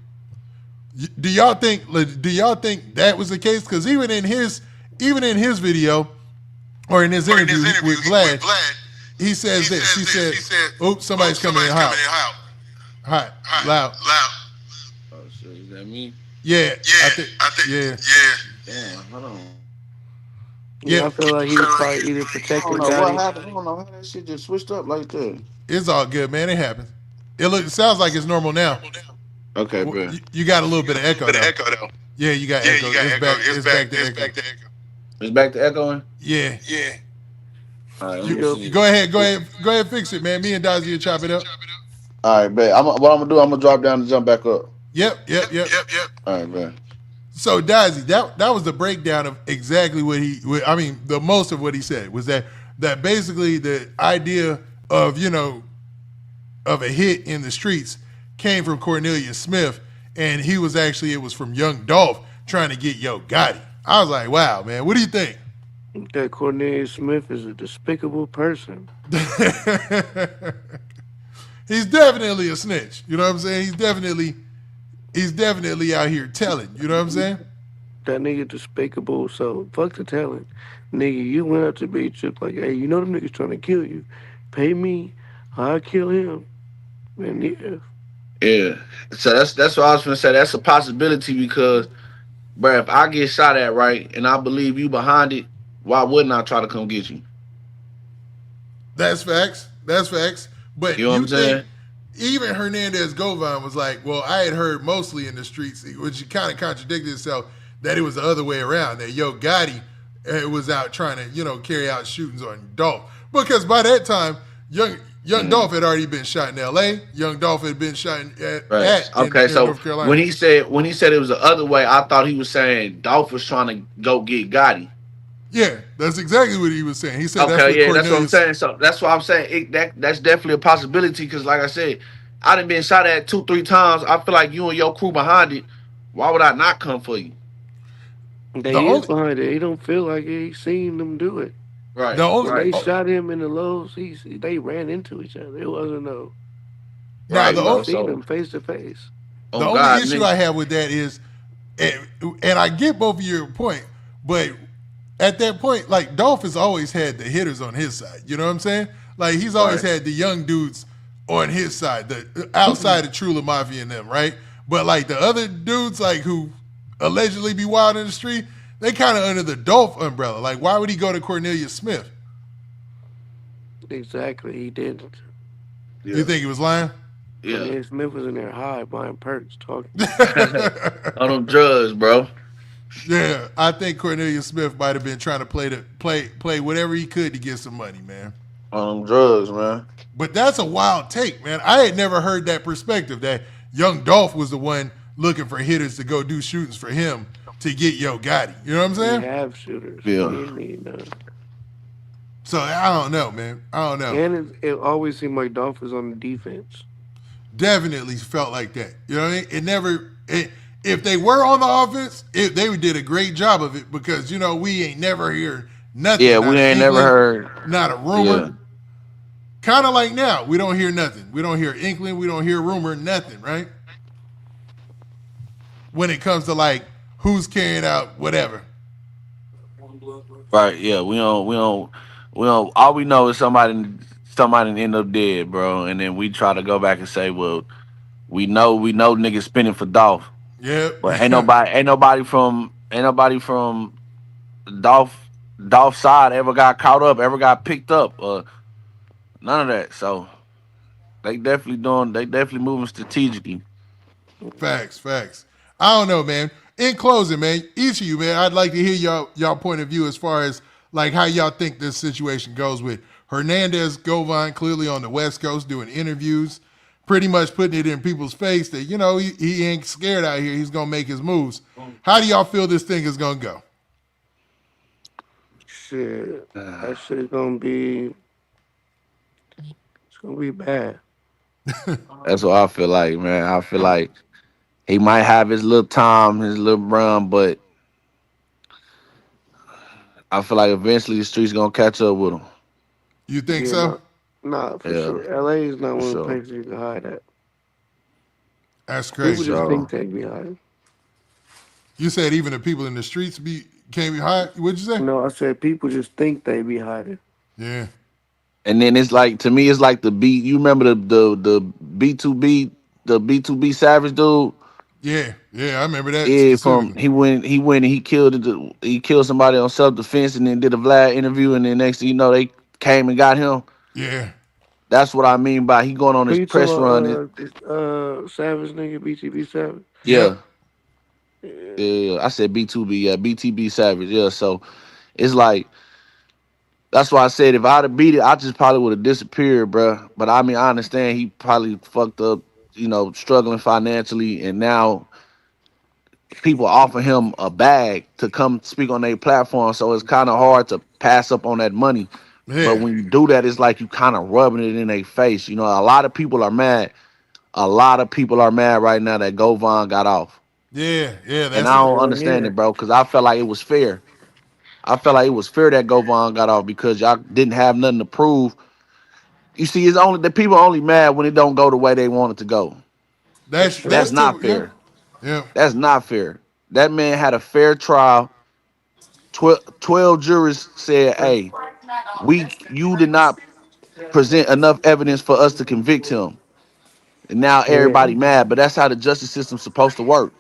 Do y'all think that was the case? Because even in his video or in his interview with Vlad, he says this. He said, "Oops, somebody's coming in hot, loud." Oh shit, is that me? Yeah, I think. Yeah. Damn, hold on. Yeah, I feel like he was probably either I protecting don't know what Gotti. happened. I don't know how that shit just switched up like that. It's all good, man. It happens. It sounds like it's normal now. Okay, bro. You got a little bit of echo though. Yeah, you got echo. It's back to echo. It's back to echoing. Yeah. All right, Go ahead, fix it, man. Me and Dazzy will chop it up. All right, bet. What I'm gonna do? I'm gonna drop down and jump back up. Yep. All right, bet. So Dazzy, that was the breakdown of exactly the most of what he said was that basically the idea of of a hit in the streets came from Cornelius Smith, and it was from Young Dolph trying to get Yo Gotti. I was like, wow, man, what do you think? That Cornelius Smith is a despicable person. He's definitely a snitch. You know what I'm saying? He's definitely out here telling. You know what I'm saying? That nigga despicable, so fuck the telling. Nigga, you went up to B-Trip like, hey, you know them niggas trying to kill you. Pay me, I'll kill him. And Yeah. So that's what I was gonna say. That's a possibility because, bro, if I get shot at, right, and I believe you behind it, why wouldn't I try to come get you? That's facts. But You know what I'm saying? Even Hernandez Govan was like, well, I had heard mostly in the streets, which kind of contradicted itself, that it was the other way around, that Yo Gotti was out trying to, carry out shootings on Dolph. Because by that time, Young Dolph had already been shot in L.A. Young Dolph had been shot in North Carolina. when he said it was the other way, I thought he was saying Dolph was trying to go get Gotti. Yeah, that's exactly what he was saying. He said, okay, that's what I'm saying. So that's why I'm saying that's definitely a possibility because, like I said, I done been shot at 2-3 times. I feel like you and your crew behind it. Why would I not come for you? They is behind it. He don't feel like he seen them do it. Right. When they shot him in the lows, they ran into each other. It wasn't no. Seen them face to face. The only issue I have with that is, and I get both of your point, but at that point, like Dolph has always had the hitters on his side. You know what I'm saying? Like he's always had the young dudes on his side, the outside of Trula Mafia and them, right? But like the other dudes, like who allegedly be wild in the street, they kind of under the Dolph umbrella. Like, why would he go to Cornelius Smith? Exactly, he didn't. Yeah. You think he was lying? Yeah. Cornelius Smith was in there high buying perks, talking on them drugs, bro. Yeah, I think Cornelius Smith might have been trying to play whatever he could to get some money, man. On them drugs, man. But that's a wild take, man. I had never heard that perspective that Young Dolph was the one looking for hitters to go do shootings for him to get Yo Gotti. You know what I'm saying? We have shooters. Yeah. So I don't know, man. I don't know. And it always seemed like Dolph was on the defense. Definitely felt like that. You know what I mean? If they were on the offense, they did a great job of it because, we ain't never hear nothing. Yeah, we ain't never heard. Not a rumor. Yeah. Kind of like now. We don't hear nothing. We don't hear inkling. We don't hear rumor, nothing, right? When it comes to like who's carrying out whatever. Right, yeah. We don't all we know is somebody end up dead, bro. And then we try to go back and say, well, we know niggas spinning for Dolph. Yeah. But ain't nobody from Dolph's side ever got caught up, ever got picked up. None of that. So they definitely moving strategically. Facts. I don't know, man. In closing, man, each of you, man, I'd like to hear y'all point of view as far as like how y'all think this situation goes with Hernandez Govan clearly on the West Coast doing interviews, pretty much putting it in people's face that, he ain't scared out here. He's going to make his moves. How do y'all feel this thing is going to go? Shit, that shit is gonna be. It's gonna be bad. That's what I feel like, man. I feel like he might have his little time, his little run, but I feel like eventually the streets gonna catch up with him. You think Yeah, so? no, nah, for Yeah, sure. LA is not for one of the sure, places you can hide at. That's for People crazy. just think sure. they be hiding. You said even the people in the streets can't be high. What'd you say? No, I said people just think they be hiding. Yeah. And then it's like to me, it's like the beat. You remember the B2B, the B2B Savage dude? Yeah. Yeah. I remember that Yeah, from specifically. he went and he killed somebody on self defense, and then did a Vlad interview, and then next thing you know, they came and got him. Yeah. That's what I mean by he going on Who his you talking press run. about? This Savage nigga, BTB Savage. Yeah, Yep. Yeah. yeah. I said B2B, yeah, BTB Savage, yeah. So it's like that's why I said if I'd have beat it, I just probably would have disappeared, bruh. But I mean, I understand he probably fucked up, struggling financially, and now people offer him a bag to come speak on their platform. So it's kind of hard to pass up on that money. But Yeah. when you do that, it's like you kind of rubbing it in their face. A lot of people are mad. A lot of people are mad right now that Govan got off. Yeah. Yeah. And That's I a don't understand it, bro, because I felt like it was fair. I felt like it was fair that Govan got off because y'all didn't have nothing to prove. You see, it's only the people only mad when it don't go the way they want it to go. That's That's true. not yeah. fair. Yeah. That's not fair. That man had a fair trial. 12 jurors said, "Hey, you did not present enough evidence for us to convict him." And now Yeah. everybody mad, but that's how the justice system's supposed to work.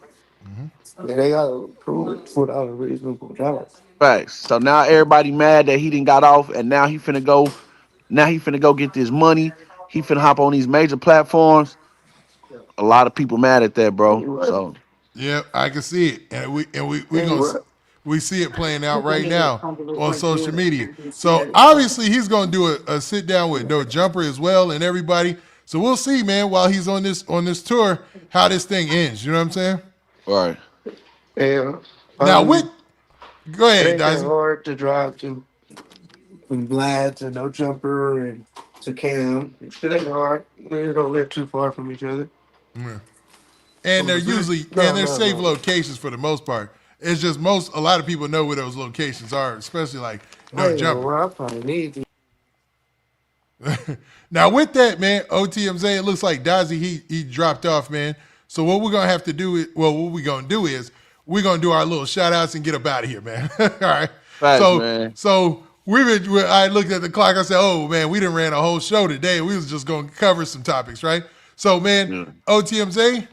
Yeah, they gotta prove it without a reasonable doubt. Facts. So now everybody mad that he didn't got off, and now he finna go. Now he finna go get this money. He finna hop on these major platforms. A lot of people mad at that, Hey, bro. what? So Yeah. I can see it, and we Hey, gonna what? we see it playing out right now on social media. So obviously he's gonna do a sit down with No Jumper as well and everybody. So we'll see, man, while he's on this tour, how this thing ends. You know what I'm saying? all right. Yeah. Now with go It ahead, ain't that Daisy. hard to drive to from Vlad to No Jumper and to Cam. It ain't hard. We don't live too far from each other. And From they're the city. usually No, they're no, safe no. locations for the most part. It's just a lot of people know where those locations are, especially like I No ain't gonna Jumper. lie, I probably need to. Now with that, man, OTMZ, it looks like Dazi he dropped off, man. So what we're gonna have to do is, well, what we're gonna do is we're gonna do our little shout outs and get up out of here, man. All right. Facts, So man. I looked at the clock. I said, "Oh man, we done ran a whole show today. We was just gonna cover some topics, right?" So man, Yeah. OTMZ,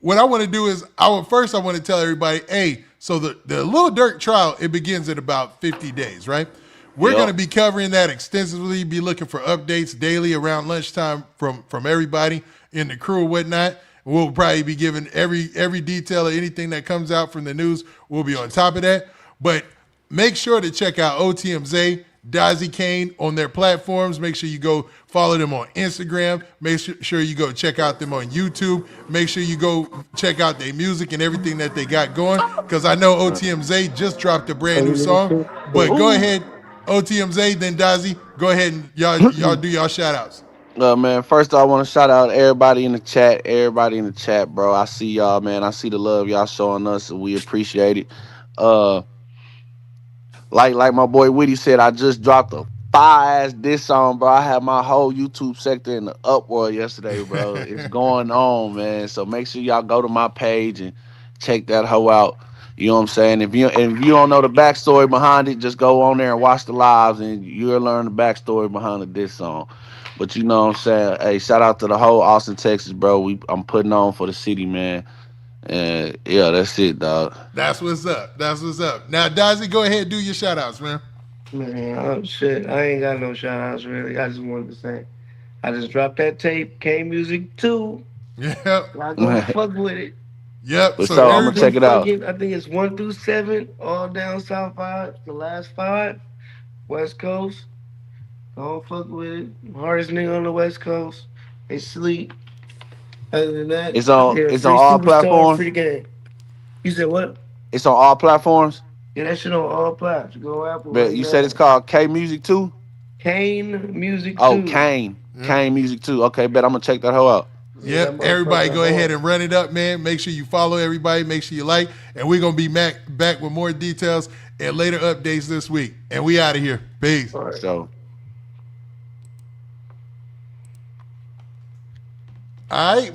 what I want to do is I want to tell everybody, hey, so the Lil Durk trial, it begins in about 50 days, right? We're going to Yep. be covering that extensively, be looking for updates daily around lunchtime from everybody in the crew and whatnot. We'll probably be giving every detail of anything that comes out from the news. We'll be on top of that. But make sure to check out OTMZ, Dazi Kane on their platforms. Make sure you go follow them on Instagram. Make sure you go check out them on YouTube. Make sure you go check out their music and everything that they got going. Because I know OTMZ just dropped a brand new song. But go Ooh. ahead, OTMZ, then Dazi, go ahead and y'all do y'all shout outs. Man, first I want to shout out everybody in the chat. Everybody in the chat, bro. I see y'all, man. I see the love y'all showing us, and we appreciate it. Uh, like my boy Witty said, I just dropped a fire ass diss song, bro. I had my whole YouTube sector in the uproar yesterday, bro. It's going on, man. So make sure y'all go to my page and check that hoe out. You know what I'm saying? If you don't know the backstory behind it, just go on there and watch the lives, and you'll learn the backstory behind the diss song. But you know what I'm saying? Hey, shout out to the whole Austin, Texas, bro. I'm putting on for the city, man. And yeah, that's it, dog. That's what's up. That's what's up. Now, Dazi, go ahead and do your shout outs, man. Man, oh shit. I ain't got no shout outs really. I just wanted to say I just dropped that tape, K Music 2. Yep. Y'all go fuck with it. Yep. But So so I'm gonna check it out. I think it's 1 through 7, all down South 5. The last 5, West Coast. Don't fuck with it. Hardest nigga on the West Coast. They sleep. Other than that, It's on yeah, it's on free all superstar, platforms. free game. You said what? It's on all platforms. Yeah, that shit on all platforms. Go Apple But right you now. said it's called K Music 2? Kane Music Oh, 2. Kane. Yeah. Kane Music 2. Okay, bet I'm gonna check that hoe out. Yeah, Yep. that Everybody motherfucker go ahead hard. and run it up, man. Make sure you follow everybody. Make sure you like. And we're going to be back with more details and later updates this week. And we out of here. Peace. All right. So. All right, man.